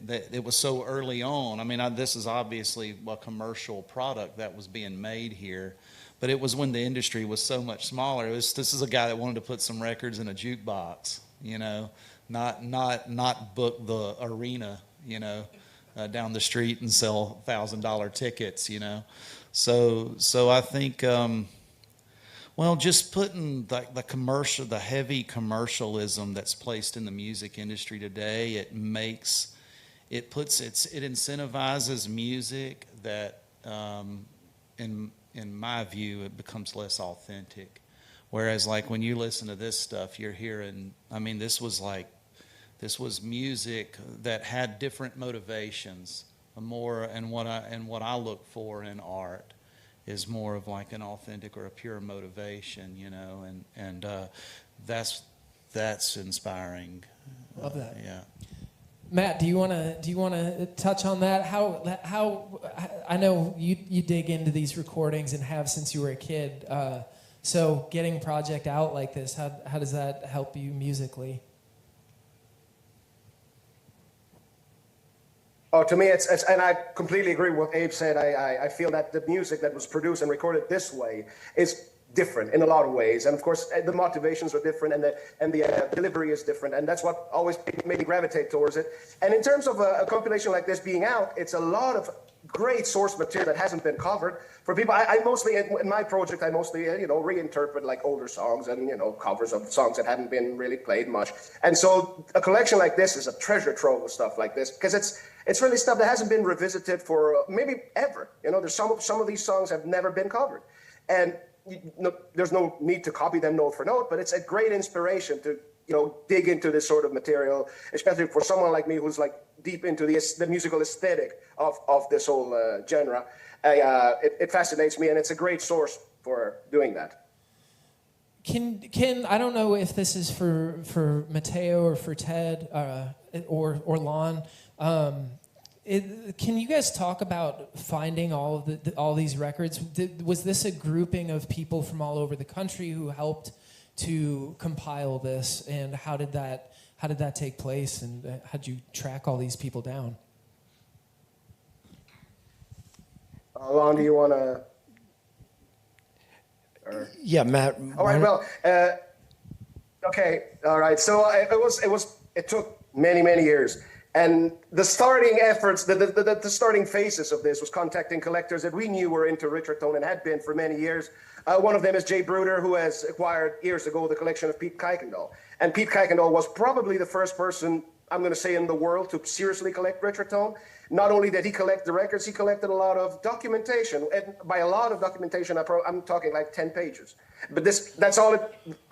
F: it was so early on. I mean, this is obviously a commercial product that was being made here, but it was when the industry was so much smaller. This is a guy that wanted to put some records in a jukebox, not book the arena, down the street and sell $1,000 tickets, So I think. Well, just putting the heavy commercialism that's placed in the music industry today, it incentivizes music that, in my view, it becomes less authentic. Whereas, like when you listen to this stuff, you're hearing. I mean, this was music that had different motivations. And what I look for in art is more of like an authentic or a pure motivation, and that's inspiring.
C: Love that.
F: Yeah.
C: Matt, do you want to touch on that? How I know you dig into these recordings and have since you were a kid. So getting a project out like this, how does that help you musically?
A: Oh, to me, it's and I completely agree with what Abe said. I feel that the music that was produced and recorded this way is different in a lot of ways, and of course the motivations are different, and the delivery is different, and that's what always made me gravitate towards it. And in terms of a compilation like this being out, it's a lot of great source material that hasn't been covered for people. I mostly in my project I mostly reinterpret like older songs and covers of songs that haven't been really played much. And so a collection like this is a treasure trove of stuff like this, because it's really stuff that hasn't been revisited for maybe ever. There's some of these songs have never been covered, and there's no need to copy them note for note, but it's a great inspiration to dig into this sort of material, especially for someone like me who's like deep into the musical aesthetic of this whole genre. It fascinates me, and it's a great source for doing that.
C: Can I don't know if this is for Mateo or for Ted or Lon. Can you guys talk about finding all these records? Was this a grouping of people from all over the country who helped to compile this, and how did that take place, and how did you track all these people down?
A: Lon, do you want to?
D: Yeah, Matt.
A: All right. Well, okay. All right. So it took many years. And the starting efforts, the starting phases of this was contacting collectors that we knew were into Richardson and had been for many years. One of them is Jay Bruder, who has acquired years ago the collection of Pete Kuykendall. And Pete Kuykendall was probably the first person I'm going to say, in the world to seriously collect Richard Tone. Not only did he collect the records, he collected a lot of documentation. And by a lot of documentation, I'm talking like 10 pages. But that's all it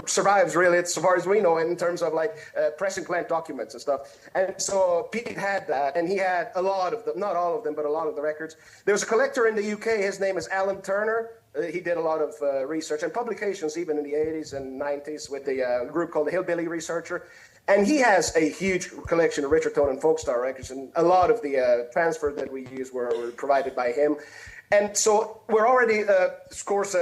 A: survives, really, as far as we know, in terms of like pressing plant documents and stuff. And so Pete had that, and he had a lot of them, not all of them, but a lot of the records. There was a collector in the UK, his name is Alan Turner. He did a lot of research and publications even in the 80s and 90s with the group called the Hillbilly Researcher. And he has a huge collection of Richard Tone and Folkstar records, and a lot of the transfers that we use were provided by him. And so we're already, of course,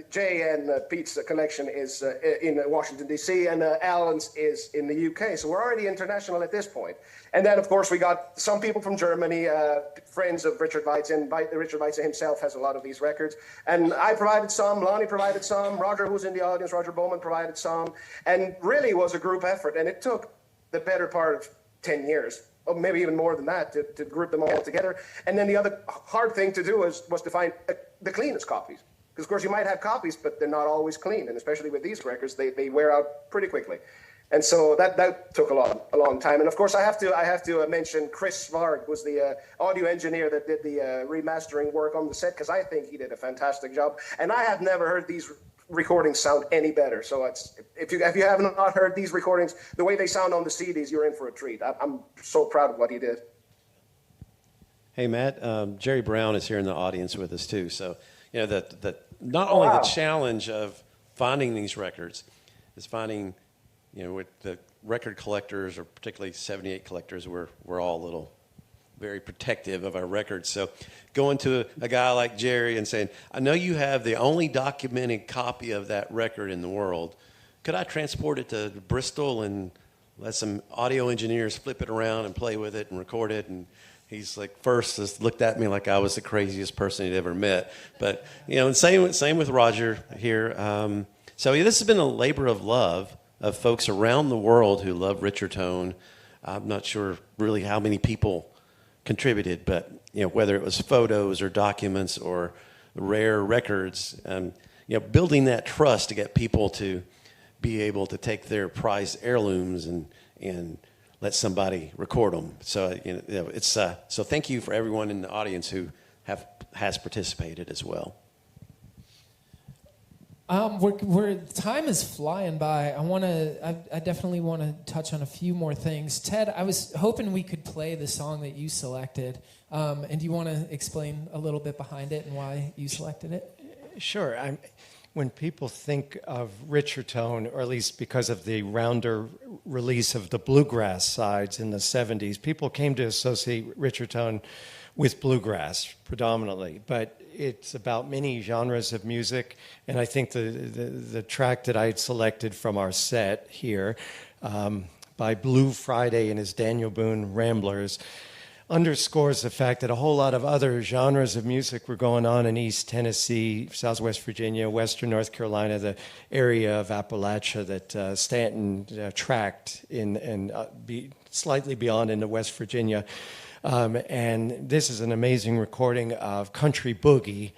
A: Jay and Pete's collection is in Washington, D.C., and Alan's is in the UK. So we're already international at this point. And then, of course, we got some people from Germany, friends of Richard Weitz, and Richard Weitz himself has a lot of these records. And I provided some, Lonnie provided some, Roger, who's in the audience, Roger Bowman provided some, and really it was a group effort. And it took the better part of 10 years, or maybe even more than that, to group them all together. And then the other hard thing to do was to find the cleanest copies. Because, of course, you might have copies, but they're not always clean. And especially with these records, they wear out pretty quickly. And so that took a long time. And of course, I have to mention Chris Svarg was the audio engineer that did the remastering work on the set, because I think he did a fantastic job. And I have never heard these recordings sound any better. So if you have not heard these recordings, the way they sound on the CDs, you're in for a treat. I'm so proud of what he did.
E: Hey, Matt, Jerry Brown is here in the audience with us too. So, you know, that not only the challenge of finding these records is finding, you know, with the record collectors, or particularly 78 collectors, we're all a little very protective of our records. So going to a guy like Jerry and saying, I know you have the only documented copy of that record in the world. Could I transport it to Bristol and let some audio engineers flip it around and play with it and record it? And he's like, first just looked at me like I was the craziest person he'd ever met. But, you know, and same with Roger here. So this has been a labor of love of folks around the world who love Richard Tone. I'm not sure really how many people contributed, but, you know, whether it was photos or documents or rare records, you know, building that trust to get people to be able to take their prized heirlooms and let somebody record them. So, you know, it's so thank you for everyone in the audience who has participated as well.
C: Time is flying by. I definitely want to touch on a few more things. Ted, I was hoping we could play the song that you selected. And do you want to explain a little bit behind it and why you selected it?
D: Sure. When people think of Richard Tone, or at least because of the rounder release of the bluegrass sides in the 70s, people came to associate Richard Tone with bluegrass predominantly, but it's about many genres of music. And I think the track that I had selected from our set here by Blue Friday and his Daniel Boone Ramblers underscores the fact that a whole lot of other genres of music were going on in East Tennessee, Southwest Virginia, Western North Carolina, the area of Appalachia that Stanton tracked slightly beyond into West Virginia. And this is an amazing recording of Country Boogie,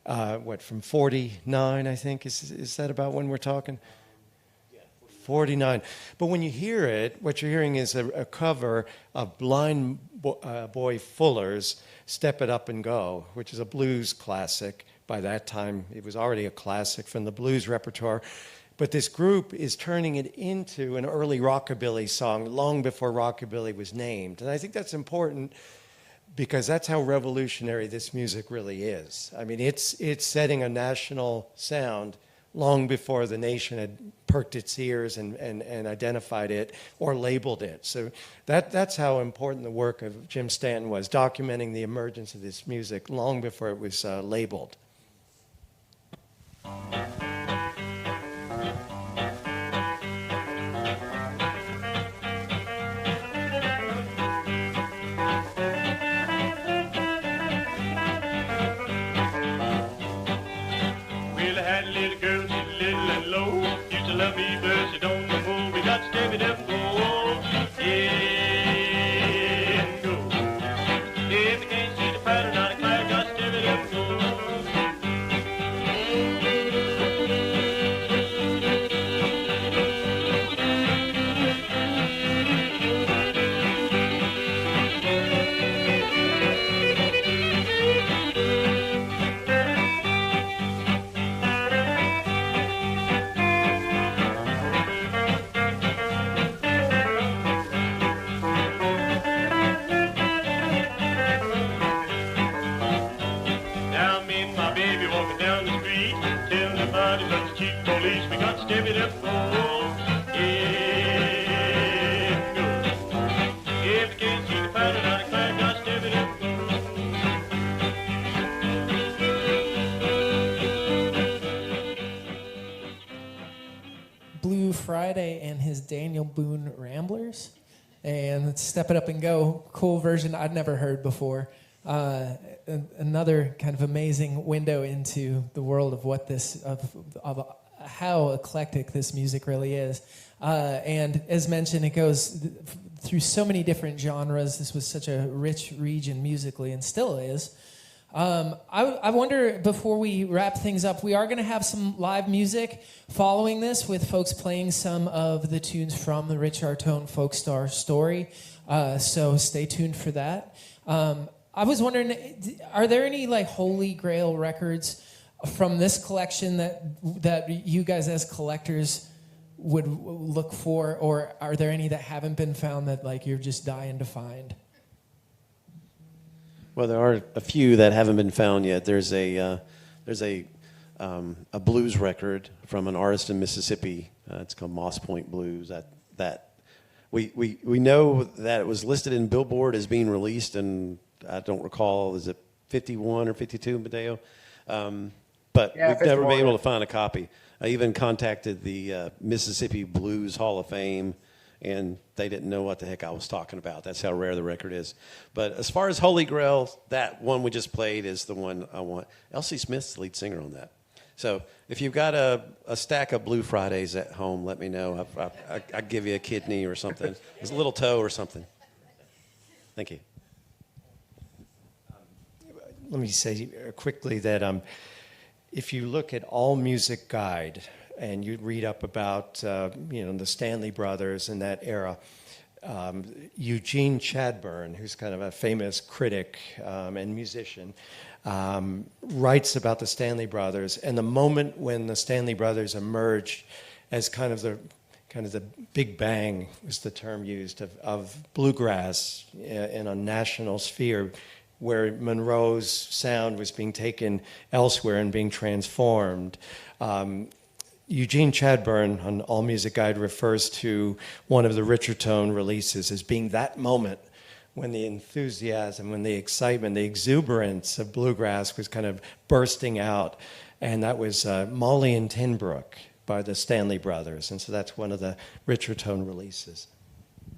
D: from 49, I think? Is that about when we're talking? 49. But when you hear it, what you're hearing is a cover of Blind Boy Fuller's Step It Up and Go, which is a blues classic. By that time, it was already a classic from the blues repertoire. But this group is turning it into an early rockabilly song long before rockabilly was named. And I think that's important because that's how revolutionary this music really is. I mean, it's setting a national sound long before the nation had perked its ears and identified it or labeled it. So that's how important the work of Jim Stanton was, documenting the emergence of this music long before it was labeled.
H: Love me, but she don't no more. We got to step it up, go, yeah, and go. If you can't see the pattern on the flag, got to step it up, go. Tell nobody but the chief police we got to step it up. Oh, yeah, good. If you can't see the pattern out of class, got to step it up.
C: Blue Friday and his Daniel Boone Ramblers. And Step It Up and Go, cool version I'd never heard before. Another kind of amazing window into the world of what this, of how eclectic this music really is. And as mentioned, it goes through so many different genres. This was such a rich region musically and still is. I wonder, before we wrap things up, we are going to have some live music following this with folks playing some of the tunes from the Rich Artone Folk Star story. So stay tuned for that. I was wondering, are there any like Holy Grail records from this collection that you guys as collectors would look for, or are there any that haven't been found that like you're just dying to find?
E: Well, there are a few that haven't been found yet. There's a blues record from an artist in Mississippi. It's called Moss Point Blues. That we know that it was listed in Billboard as being released, and I don't recall, is it 51 or 52, Mateo? But
A: Yeah,
E: we've never
A: 51,
E: been able
A: yeah.
E: to find a copy. I even contacted the Mississippi Blues Hall of Fame, and they didn't know what the heck I was talking about. That's how rare the record is. But as far as Holy Grail, that one we just played is the one I want. Elsie Smith's the lead singer on that. So if you've got a stack of Blue Fridays at home, let me know. I'll give you a kidney or something. There's a little toe or something. Thank you.
D: Let me say quickly that if you look at All Music Guide and you read up about the Stanley Brothers in that era, Eugene Chadbourne, who's kind of a famous critic and musician, writes about the Stanley Brothers, and the moment when the Stanley Brothers emerged as kind of the big bang was the term used of bluegrass in a national sphere, where Monroe's sound was being taken elsewhere and being transformed. Eugene Chadbourne on All Music Guide refers to one of the Rich Artone releases as being that moment when the enthusiasm, when the excitement, the exuberance of bluegrass was kind of bursting out. And that was Molly and Tenbrook by the Stanley Brothers. And so that's one of the Rich Artone releases.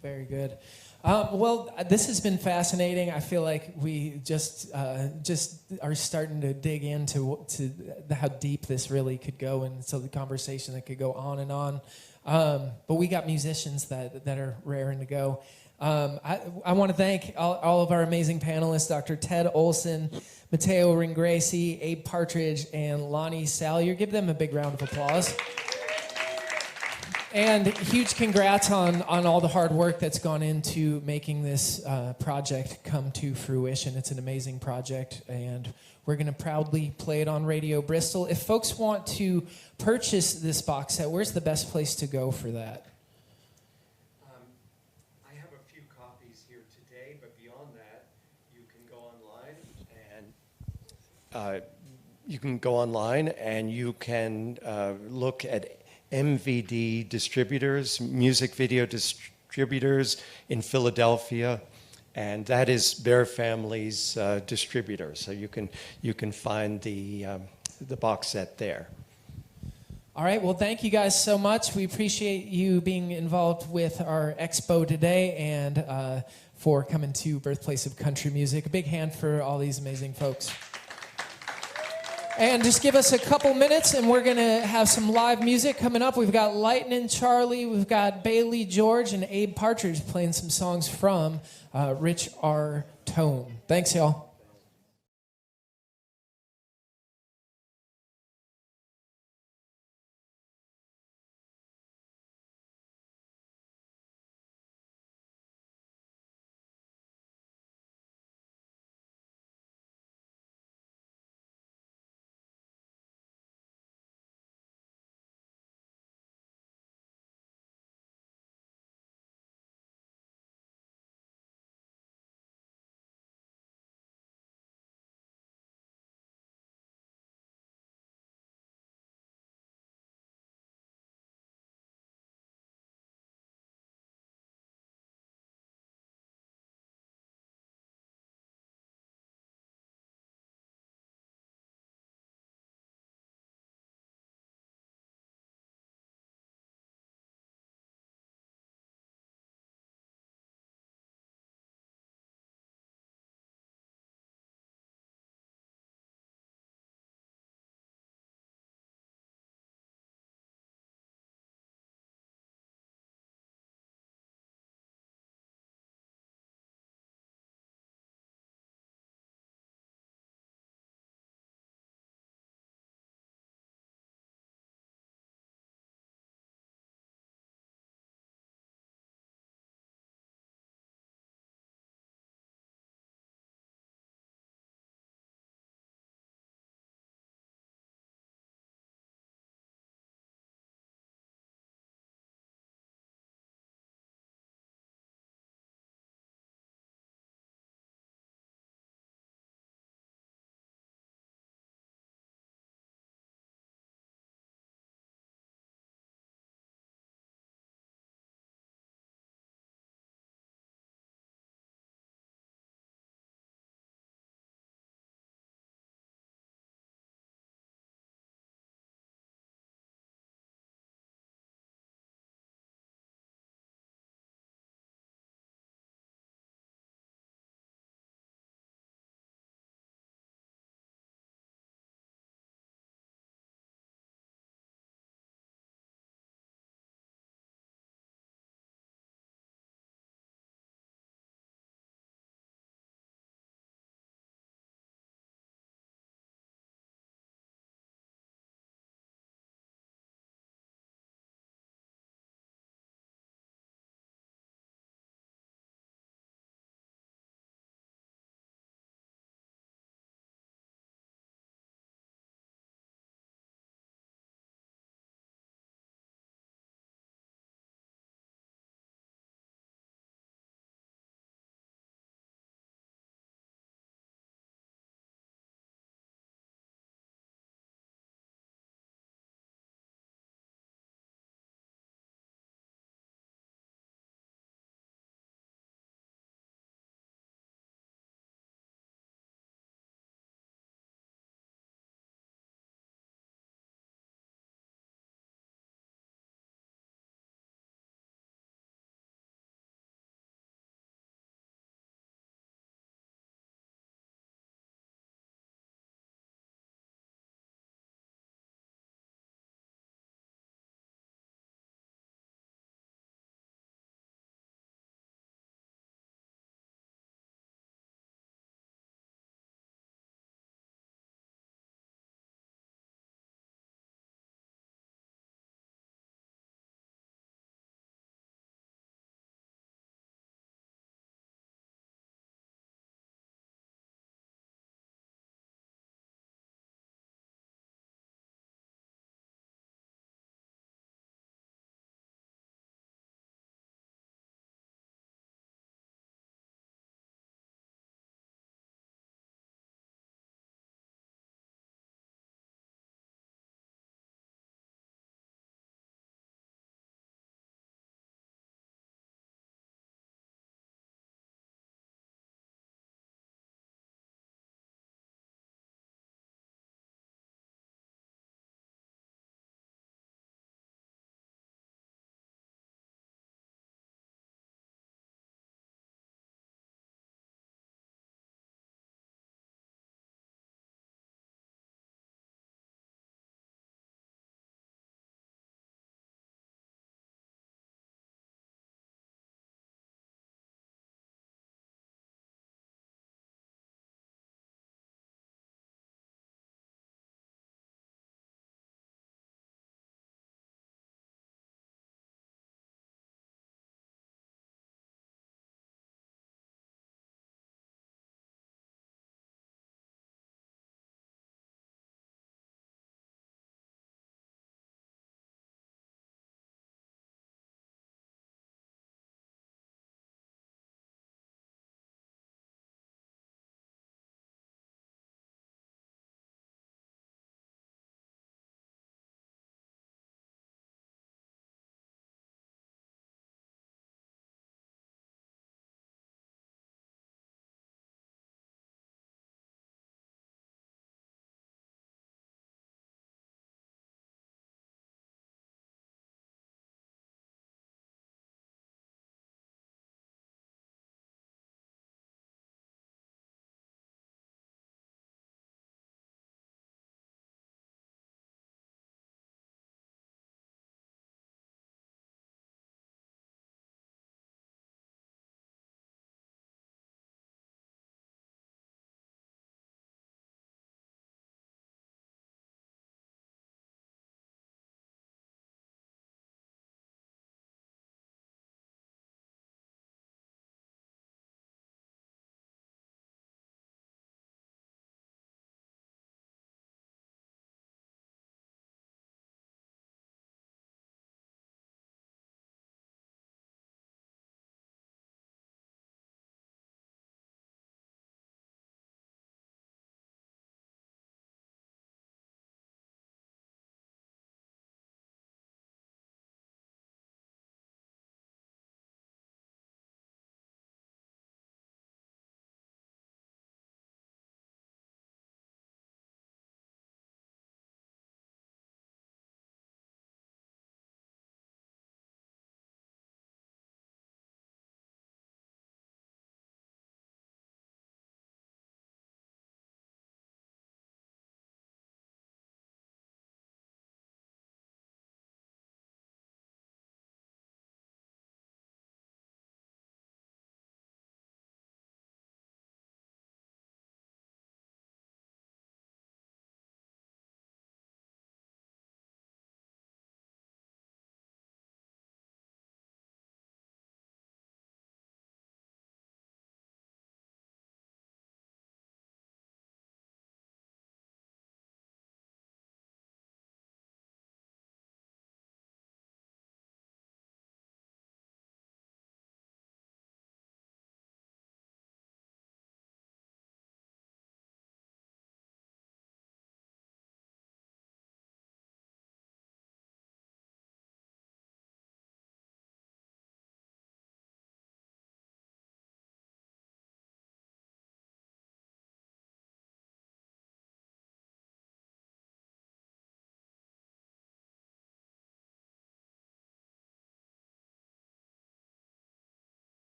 C: Very good. Well, this has been fascinating. I feel like we just are starting to dig into how deep this really could go, and so the conversation that could go on and on. But we got musicians that are raring to go. I want to thank all of our amazing panelists, Dr. Ted Olson, Mateo Ringresi, Abe Partridge, and Lonnie Salyer. Give them a big round of applause. And huge congrats on all the hard work that's gone into making this project come to fruition. It's an amazing project, and we're going to proudly play it on Radio Bristol. If folks want to purchase this box set, where's the best place to go for that?
D: I have a few copies here today, but beyond that, you can go online and you can look at MVD distributors, music video distributors in Philadelphia, and that is Bear Family's distributor. So you can find the box set there.
C: All right, well, thank you guys so much. We appreciate you being involved with our expo today and for coming to Birthplace of Country Music. A big hand for all these amazing folks. And just give us a couple minutes, and we're going to have some live music coming up. We've got Lightnin' Charlie, we've got Bailey George, and Abe Partridge playing some songs from Rich Artone. Thanks, y'all.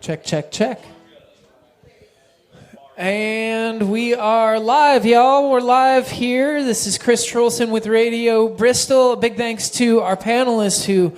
C: Check, check, check. And we are live, y'all. We're live here. This is Chris Trolson with Radio Bristol. A big thanks to our panelists who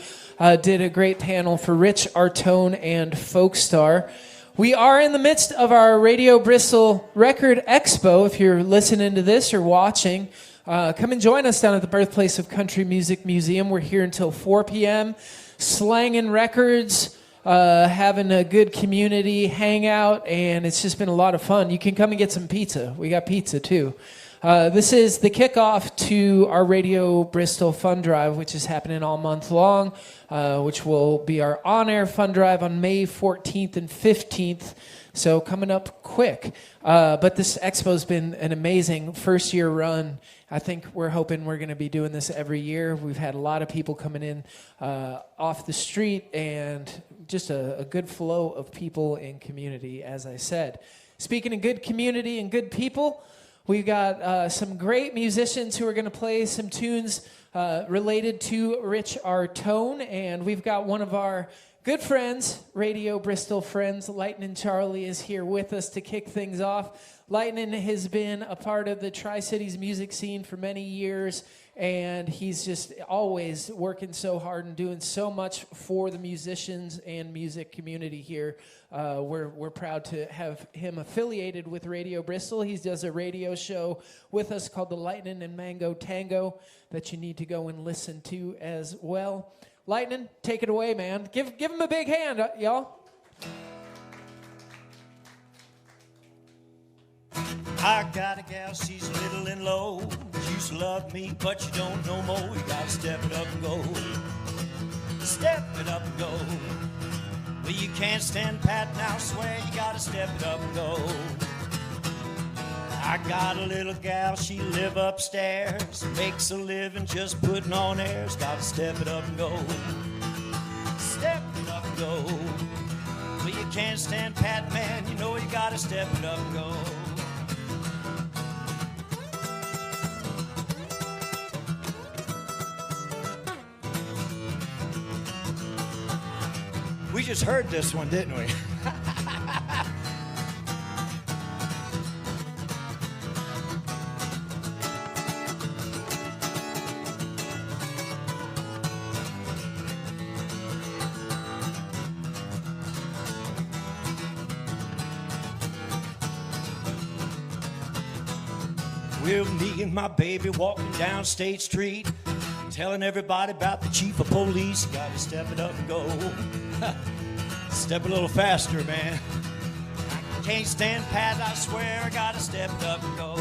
C: did a great panel for Rich Artone and Folkstar. We are in the midst of our Radio Bristol Record Expo. If you're listening to this or watching, come and join us down at the Birthplace of Country Music Museum. We're here until 4 p.m., slanging records, having a good community hangout, and it's just been a lot of fun. You can come and get some pizza. We got pizza, too. This is the kickoff to our Radio Bristol Fund Drive, which is happening all month long, which will be our on-air fund drive on May 14th and 15th. So coming up quick. But this expo's been an amazing first-year run. I think we're hoping we're going to be doing this every year. We've had a lot of people coming in off the street and just a good flow of people in community, as I said. Speaking of good community and good people, we've got some great musicians who are going to play some tunes related to Rich Artone, and we've got one of our good friends, Radio Bristol friends, Lightnin' Charlie, is here with us to kick things off. Lightnin' has been a part of the Tri-Cities music scene for many years, and he's just always working so hard and doing so much for the musicians and music community here. We're proud to have him affiliated with Radio Bristol. He does a radio show with us called the Lightnin' and Mango Tango that you need to go and listen to as well. Lightnin', take it away, man. Give him a big hand, y'all.
I: I got a gal, she's little and low. She used to love me, but you don't know more. You gotta step it up and go. Step it up and go. Well, you can't stand pat now, swear you gotta step it up and go. I got a little gal, she live upstairs, makes a living just putting on airs. Gotta step it up and go. Step it up and go. Well, you can't stand pat, man, you know you gotta step it up and go.
F: We just heard this one, didn't we?
I: Well, me and my baby walking down State Street, telling everybody about the chief of police. Gotta step it up and go. Step a little faster, man. I can't stand pat, I swear I gotta step it up and go.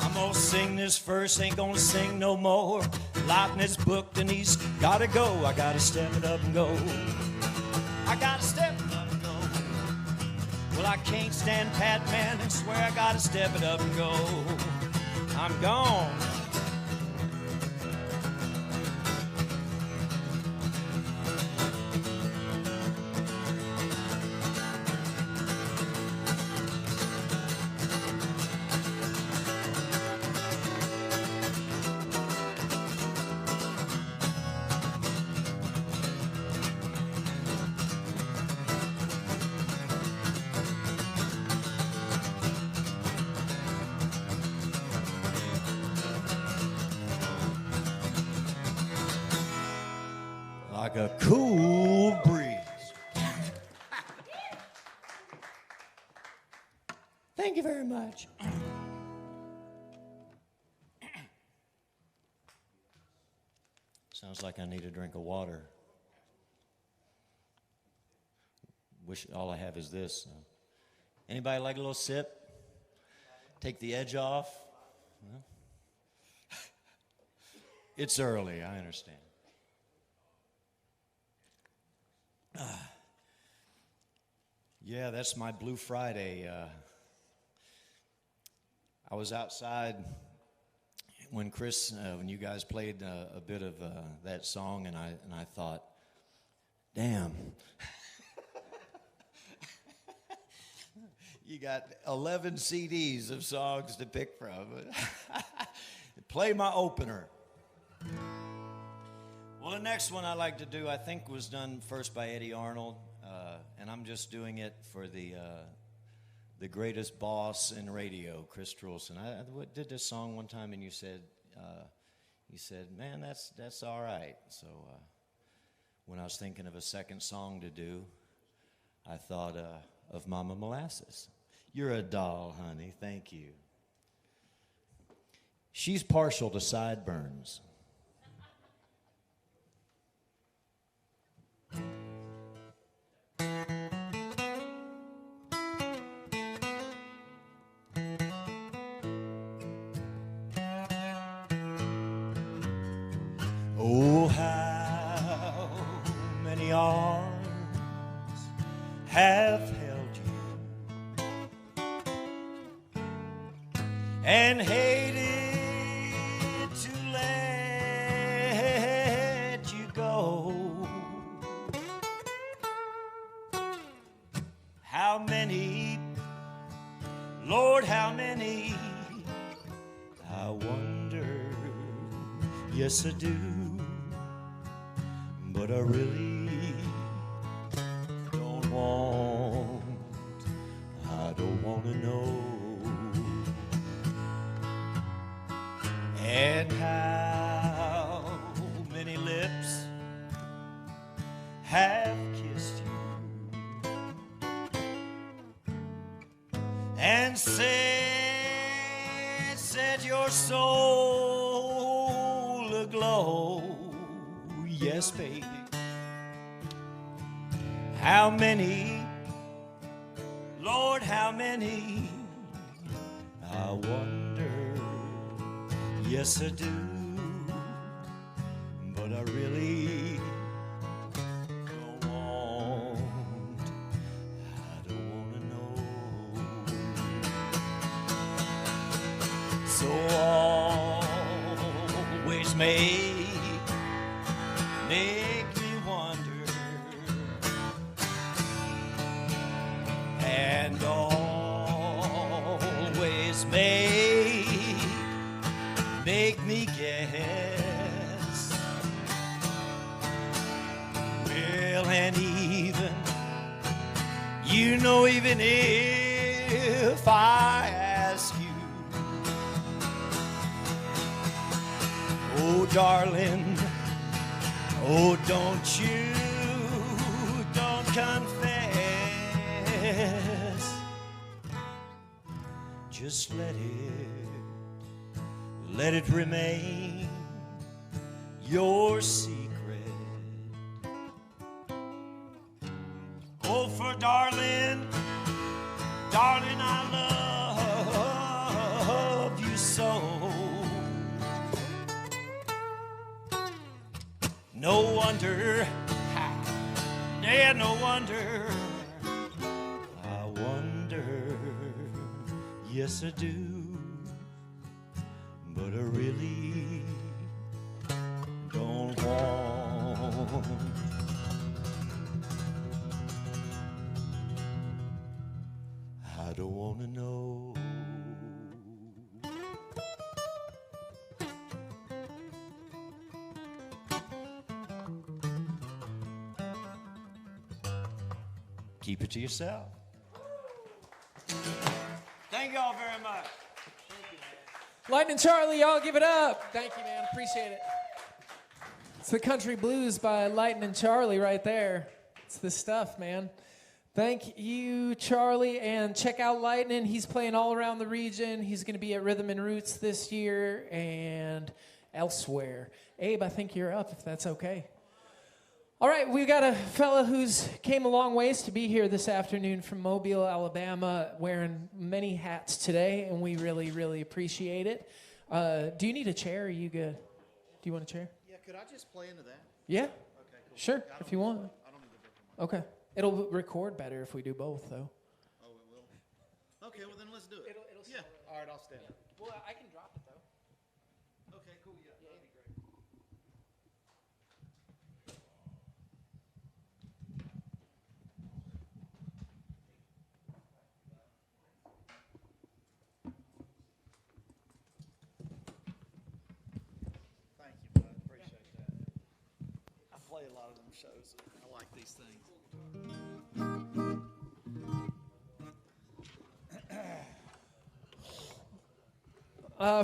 I: I'm gonna sing this verse, ain't gonna sing no more. Lightning's booked and he's gotta go. I gotta step it up and go. I gotta step it up and go. Well, I can't stand pat, man, and swear I gotta step it up and go. I'm gone. Like a cool breeze. Thank you very much. Sounds like I need a drink of water. Wish all I have is this. Anybody like a little sip? Take the edge off? No? It's early, I understand. Yeah, that's my Blue Friday. I was outside when when you guys played a bit of that song, and I thought, Damn. You got 11 CDs of songs to pick from. Play my opener. Well, the next one I like to do, I think, was done first by Eddie Arnold, and I'm just doing it for the greatest boss in radio, Chris Trulson. I did this song one time, and you said, "Man, that's all right." So when I was thinking of a second song to do, I thought of Mama Molasses. You're a doll, honey. Thank you. She's partial to sideburns. Oh, how many arms have held you and hated to let you go? How many, Lord, how many? I wonder, yes I do. But I really don't want to know. And how many lips have kissed you and set your soul aglow? Yes, baby. How many, Lord, how many? I wonder, yes, I do. But I really don't want to know. So always make me wonder, and always make me guess. Well, and even if I ask you, oh darling, oh, don't confess. Just let it remain your secret. Oh, for darling, I love you so. No wonder, yeah, no wonder. I wonder, yes I do, but I really don't want. I don't want to know. Keep it to yourself. Thank y'all very much.
C: Lightning Charlie, y'all give it up. Thank you, man. Appreciate it. It's the Country Blues by Lightning Charlie right there. It's the stuff, man. Thank you, Charlie, and check out Lightning. He's playing all around the region. He's going to be at Rhythm and Roots this year and elsewhere. Abe, I think you're up, if that's okay. All right, we've got a fella who's came a long ways to be here this afternoon from Mobile, Alabama, wearing many hats today, and we really, really appreciate it. Do you need a chair? Are you good? Do you want a chair?
J: Yeah, could I just play into that?
C: Yeah?
J: Okay, cool.
C: Sure,
J: Yeah,
C: if you want.
J: I don't need the different one.
C: Okay. It'll record better if we do both, though.
J: Oh, it will? Okay, well then let's do it.
C: It'll
J: yeah, all right, I'll stand.
C: Well, I can drop it, though.
J: Okay, cool, yeah, that'd be great. shows. I like these things.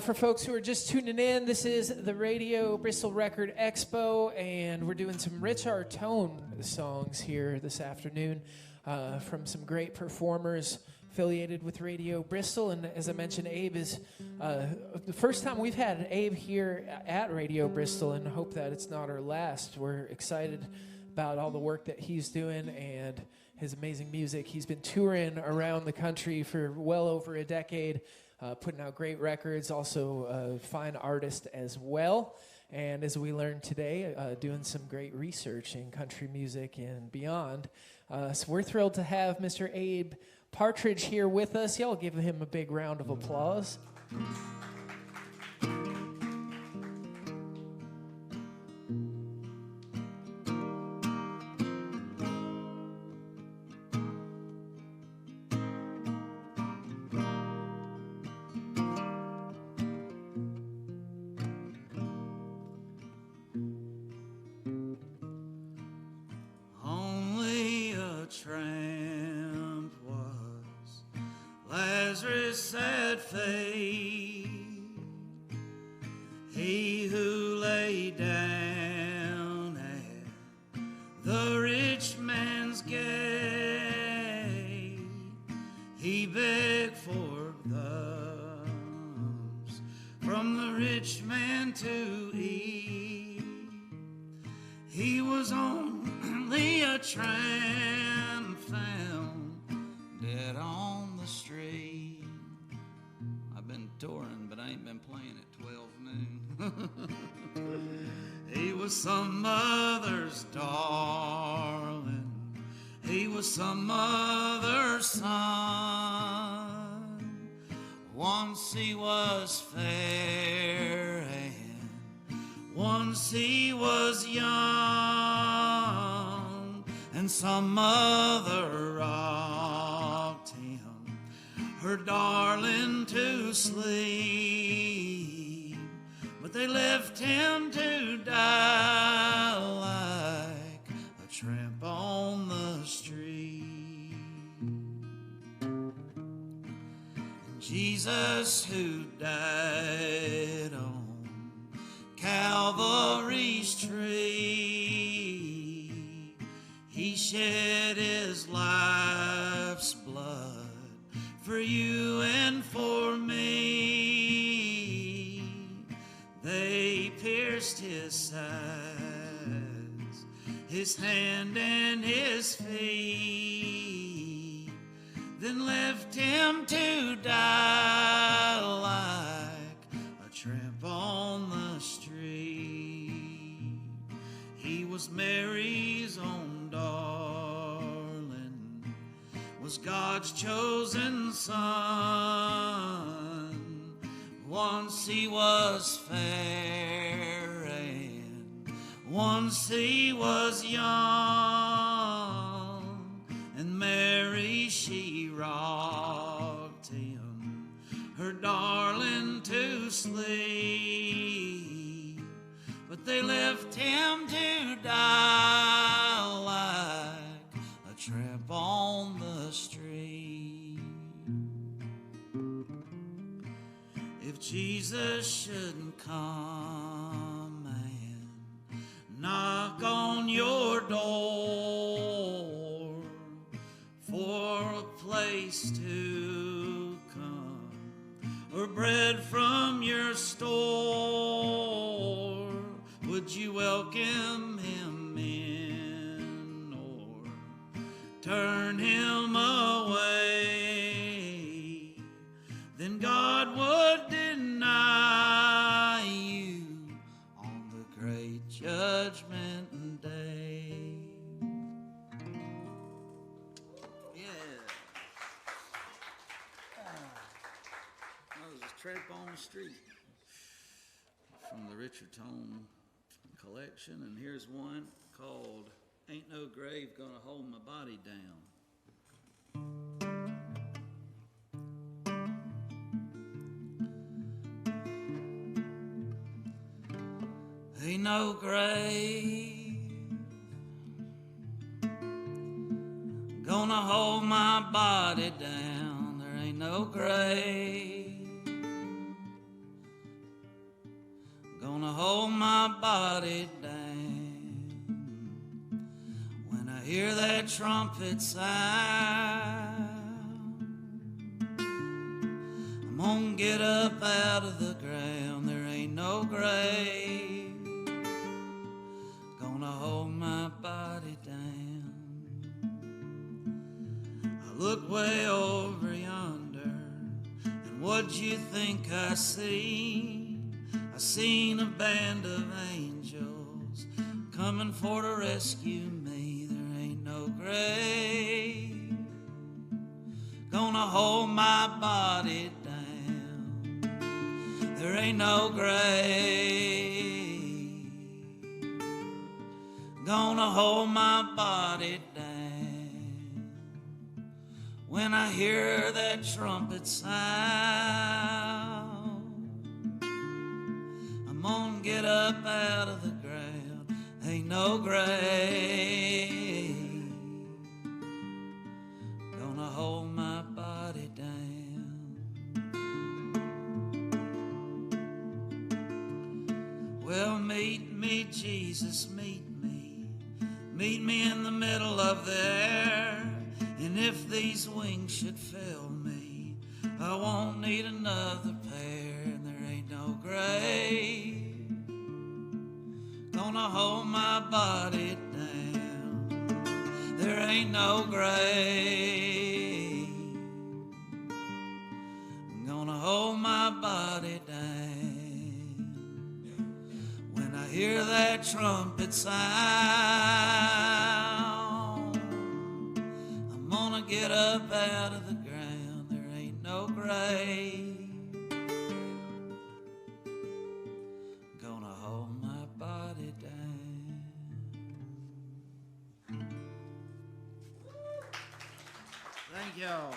C: For folks who are just tuning in, this is the Radio Bristol Record Expo, and we're doing some Rich Artone songs here this afternoon from some great performers affiliated with Radio Bristol. And as I mentioned, Abe is the first time we've had Abe here at Radio Bristol, and hope that it's not our last. We're excited about all the work that he's doing and his amazing music. He's been touring around the country for well over a decade, putting out great records, also a fine artist as well. And as we learned today, doing some great research in country music and beyond. So we're thrilled to have Mr. Abe Partridge here with us. Y'all give him a big round of applause.
F: Only a tramp was Lazarus had fate. He who lay down at the rich man's gate, he begged for crumbs from the rich man to eat. He was only a tramp found dead on the street. I've been touring, but I ain't been playing at 12 noon. He was some mother's darling. He was some mother's son. Once he was fair and once he was young, and some mother rocked him, her darling, to sleep. But they left him to die like a tramp on the street. And Jesus, who died on Calvary's tree, he shed his life's blood for you and for me. They pierced his sides, his hand and his feet, then left him to die like a tramp on the street. He was Mary's own darling, was God's chosen son. Once he was fair and once he was young, and Mary, she rocked him, her darling, to sleep. But they left him to die like a tramp on the street. If Jesus shouldn't come and knock on your door for a place to come or bread from your store, would you welcome him in or turn him away? Then God would deny you on the great judgment day. Yeah. That was a tramp on the street from the Richard Tone collection, and here's one called Ain't No Grave Gonna Hold My Body Down. Ain't no grave Gonna hold my body down, there ain't no grave. Gonna hold my body down when I hear that trumpet sound. I'm gonna get up out of the ground, there ain't no grave. Gonna hold my body down. I look way over yonder, and what'd you think I seen? I seen a band of angels coming for to rescue me. There ain't no grave gonna hold my body down. There ain't no grave gonna hold my body down when I hear that trumpet sound. I'm gonna get up out of the ground, ain't no grave gonna hold my body down. Well, meet me, Jesus, meet me. Meet me in the middle of the air. And if these wings should fail me, I won't need another pair. And there ain't no grave gonna hold my body down. There ain't no grave gonna hold my body down when I hear that trumpet sound. I'm gonna get up out of the ground, there ain't no grave gonna hold my body down.
J: Thank y'all.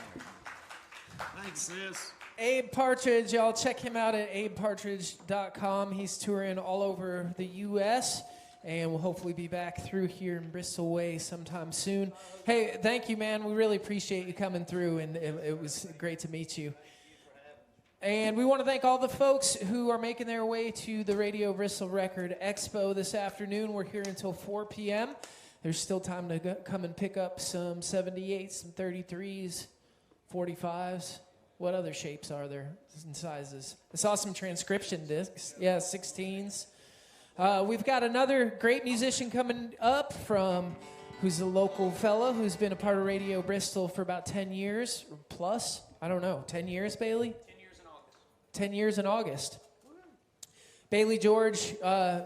J: Thanks, sis.
C: Abe Partridge, y'all check him out at abepartridge.com. He's touring all over the U.S. and will hopefully be back through here in Bristol Way sometime soon. Hey, thank you, man. We really appreciate you coming through, and it was great to meet you. And we want to thank all the folks who are making their way to the Radio Bristol Record Expo this afternoon. We're here until 4 p.m. There's still time to come and pick up some 78s, some 33s, 45s. What other shapes are there and sizes? I saw some transcription discs. Yeah, 16s. We've got another great musician coming up who's a local fella who's been a part of Radio Bristol for about 10 years or plus. I don't know. 10 years, Bailey? 10 years in August. 10 years in August. Bailey George, I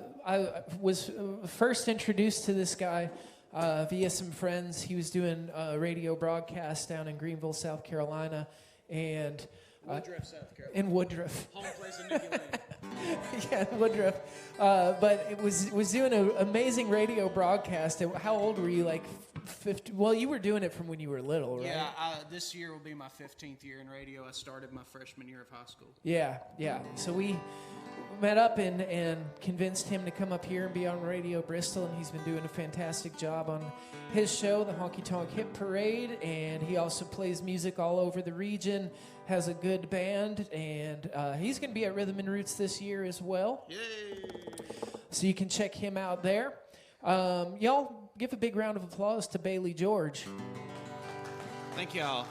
C: was first introduced to this guy via some friends. He was doing a radio broadcast down in Greenville, South Carolina. And
J: Woodruff, South Carolina.
C: In Woodruff.
J: Home place of Nicky Lane.
C: Yeah, in Woodruff. But it was doing an amazing radio broadcast. How old were you? Like 50? Well, you were doing it from when you were little, right?
J: Yeah, this year will be my 15th year in radio. I started my freshman year of high school.
C: Yeah. So we met up and convinced him to come up here and be on Radio Bristol, and he's been doing a fantastic job on his show, the Honky Tonk Hit Parade, and he also plays music all over the region, has a good band, and he's going to be at Rhythm and Roots this year as well.
J: Yay!
C: So you can check him out there. Y'all give a big round of applause to Bailey George.
J: Thank y'all.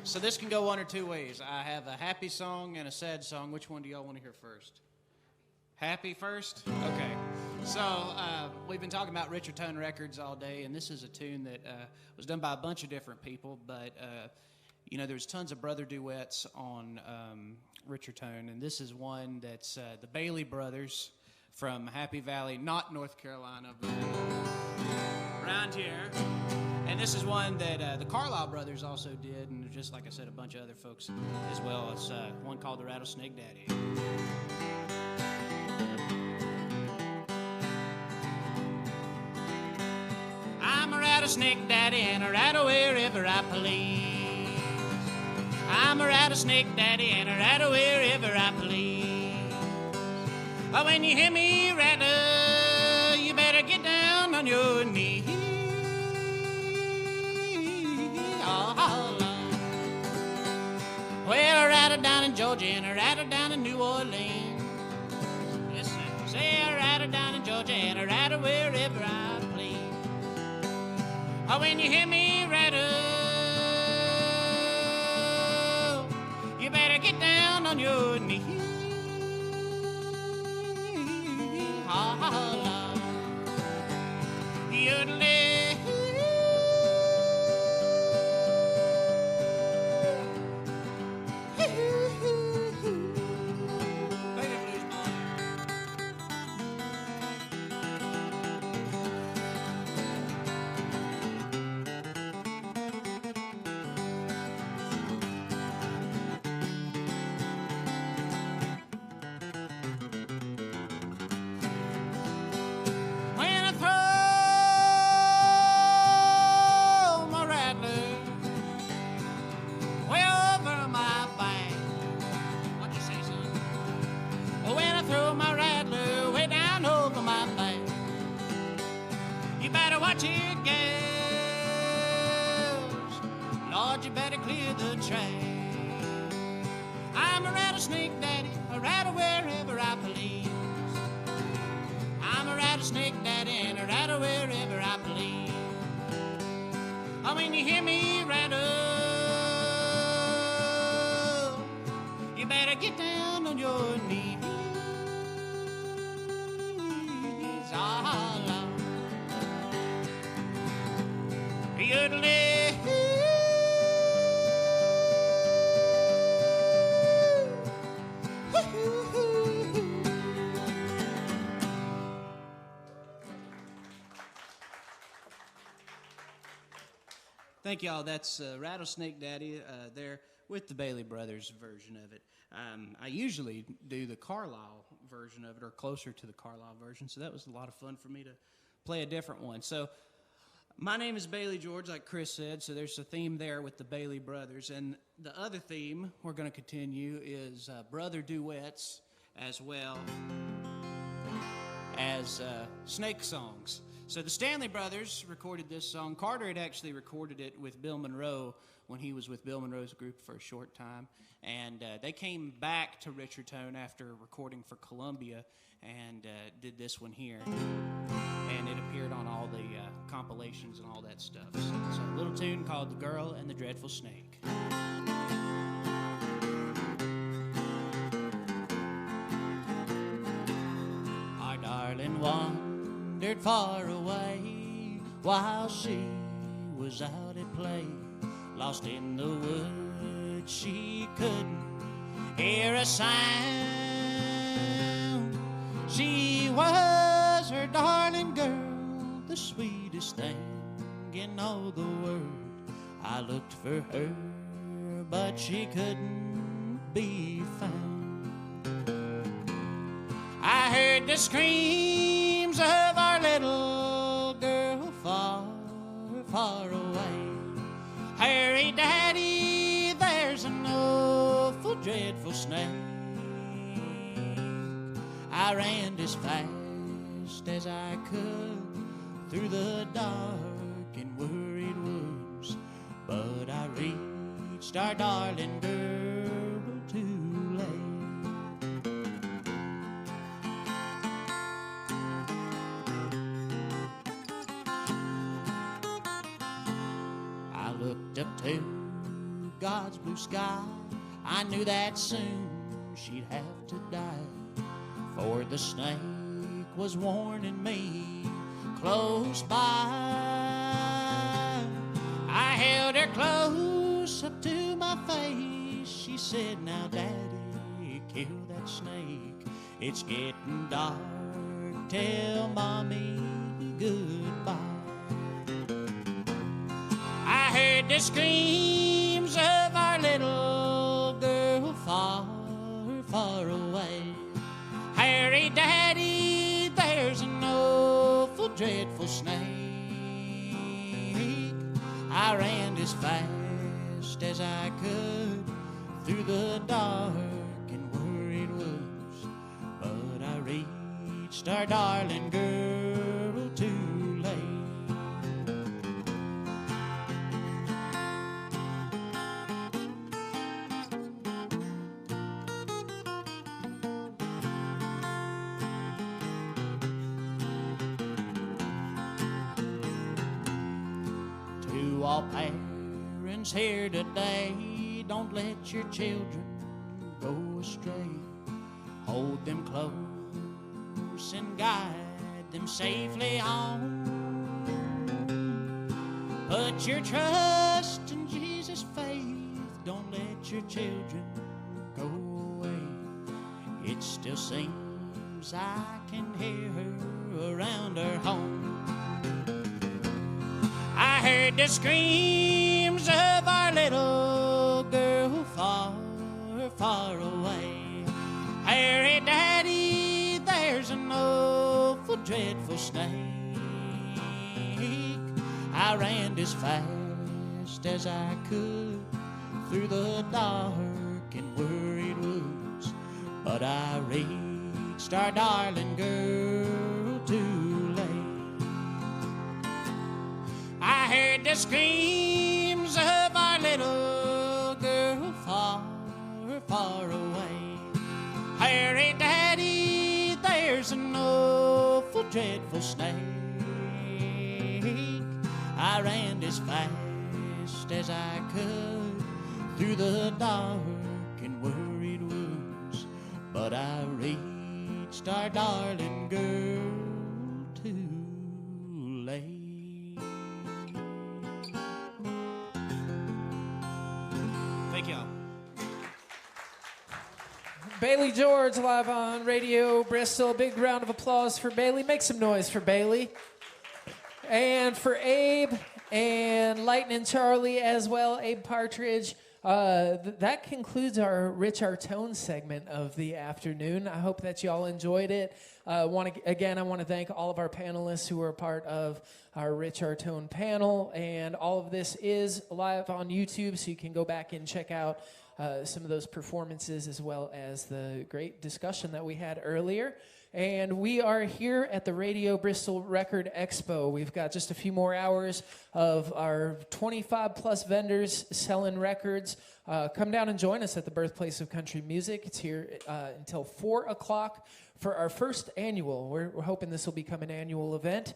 J: So this can go one or two ways. I have a happy song and a sad song. Which one do y'all want to hear first? Happy first? Okay. So we've been talking about Richard Tone Records all day, and this is a tune that was done by a bunch of different people, but there's tons of brother duets on Richard Tone, and this is one that's the Bailey Brothers from Happy Valley, not North Carolina, but around here. And this is one that the Carlisle Brothers also did, and just like I said, a bunch of other folks as well. It's one called the Rattlesnake Daddy. I'm a rattlesnake daddy and I rattle wherever I please. I'm a rattlesnake daddy and I rattle wherever I please. Oh, when you hear me rattle, you better get down on your knees. rattle down in Georgia and a rattle down in New Orleans. Listen, say a rattle down in Georgia and a rattle wherever I please. Oh, when you hear me rattle, you better get down on your knees. Ah, yodeling. Play the blues, boy. When I throw my rattler way over my back. What'd you say, son? When I throw my rattler way down over my back, you better watch it, gals. Lord, you better clear the track. I'm a rattlesnake daddy, a rattle wherever I please. I'm a rattlesnake daddy and a rattle wherever I please. Oh, when you hear me rattle, you better get down on your knees. Ah, Lord. Yodeling. Thank y'all. That's Rattlesnake Daddy there with the Bailey Brothers version of it. I usually do the Carlisle version of it, or closer to the Carlisle version, so that was a lot of fun for me to play a different one. So my name is Bailey George, like Chris said, so there's a theme there with the Bailey Brothers. And the other theme we're going to continue is brother duets as well as snake songs. So the Stanley Brothers recorded this song. Carter had actually recorded it with Bill Monroe when he was with Bill Monroe's group for a short time. And they came back to Richardson after recording for Columbia and did this one here. And it appeared on all the compilations and all that stuff. So it's a little tune called The Girl and the Dreadful Snake. Our darling wandered far away while she was out at play. Lost in the woods, she couldn't hear a sound. She was her darling girl, the sweetest thing in all the world. I looked for her, but she couldn't be found. I heard the screams of our little girl far, far away. Hurry, Daddy, there's an awful, dreadful snake. I ran as fast as I could through the dark and worried woods, but I reached our darling girl too late. I looked up to God's blue sky. I knew that soon she'd have to die, for the snake was warning me close by. I held her close up to my face. She said, now, Daddy, kill that snake. It's getting dark. Tell Mommy goodbye. I heard the screams of our little girl far, far away. Hurry, Daddy, there's an awful, dreadful snake. I ran as fast as I could through the dark and worried woods, but I reached our darling girl too late. all parents here today, don't let your children go astray. Hold them close and guide them safely home. Put your trust in Jesus' faith. Don't let your children go away. It still seems I can hear her around her home. I heard the screams of our little girl far, far away. Harry, Daddy, there's an awful, dreadful snake. I ran as fast as I could through the dark and worried woods, but I reached our darling girl too late. I heard the screams of our little girl far, far away. Harry, Daddy, there's an awful, dreadful snake. I ran as fast as I could through the dark and worried woods, but I reached our darling girl too late.
E: Thank y'all.
C: Bailey George live on Radio Bristol. Big round of applause for Bailey. Make some noise for Bailey. And for Abe and Lightning Charlie as well, Abe Partridge. That concludes our Rich Artone segment of the afternoon. I hope that y'all enjoyed it. I want to thank all of our panelists who are part of our Rich Artone panel. And all of this is live on YouTube, so you can go back and check out some of those performances as well as the great discussion that we had earlier. And we are here at the Radio Bristol Record Expo. We've got just a few more hours of our 25-plus vendors selling records. Come down and join us at the birthplace of country music. It's here until 4 o'clock for our first annual. We're hoping this will become an annual event,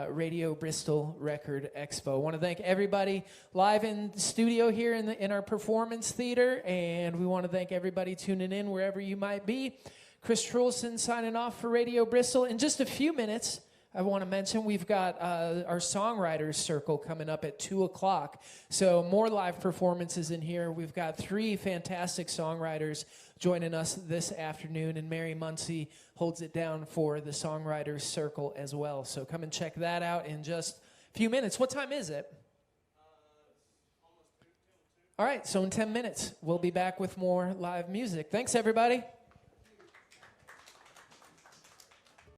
C: Radio Bristol Record Expo. I want to thank everybody live in the studio here in our performance theater, and we want to thank everybody tuning in wherever you might be. Chris Trulson signing off for Radio Bristol. In just a few minutes, I want to mention we've got our Songwriters Circle coming up at 2 o'clock. So more live performances in here. We've got 3 fantastic songwriters joining us this afternoon, and Mary Muncie holds it down for the Songwriters Circle as well. So come and check that out in just a few minutes. What time is it? All right, so in 10 minutes, we'll be back with more live music. Thanks, everybody.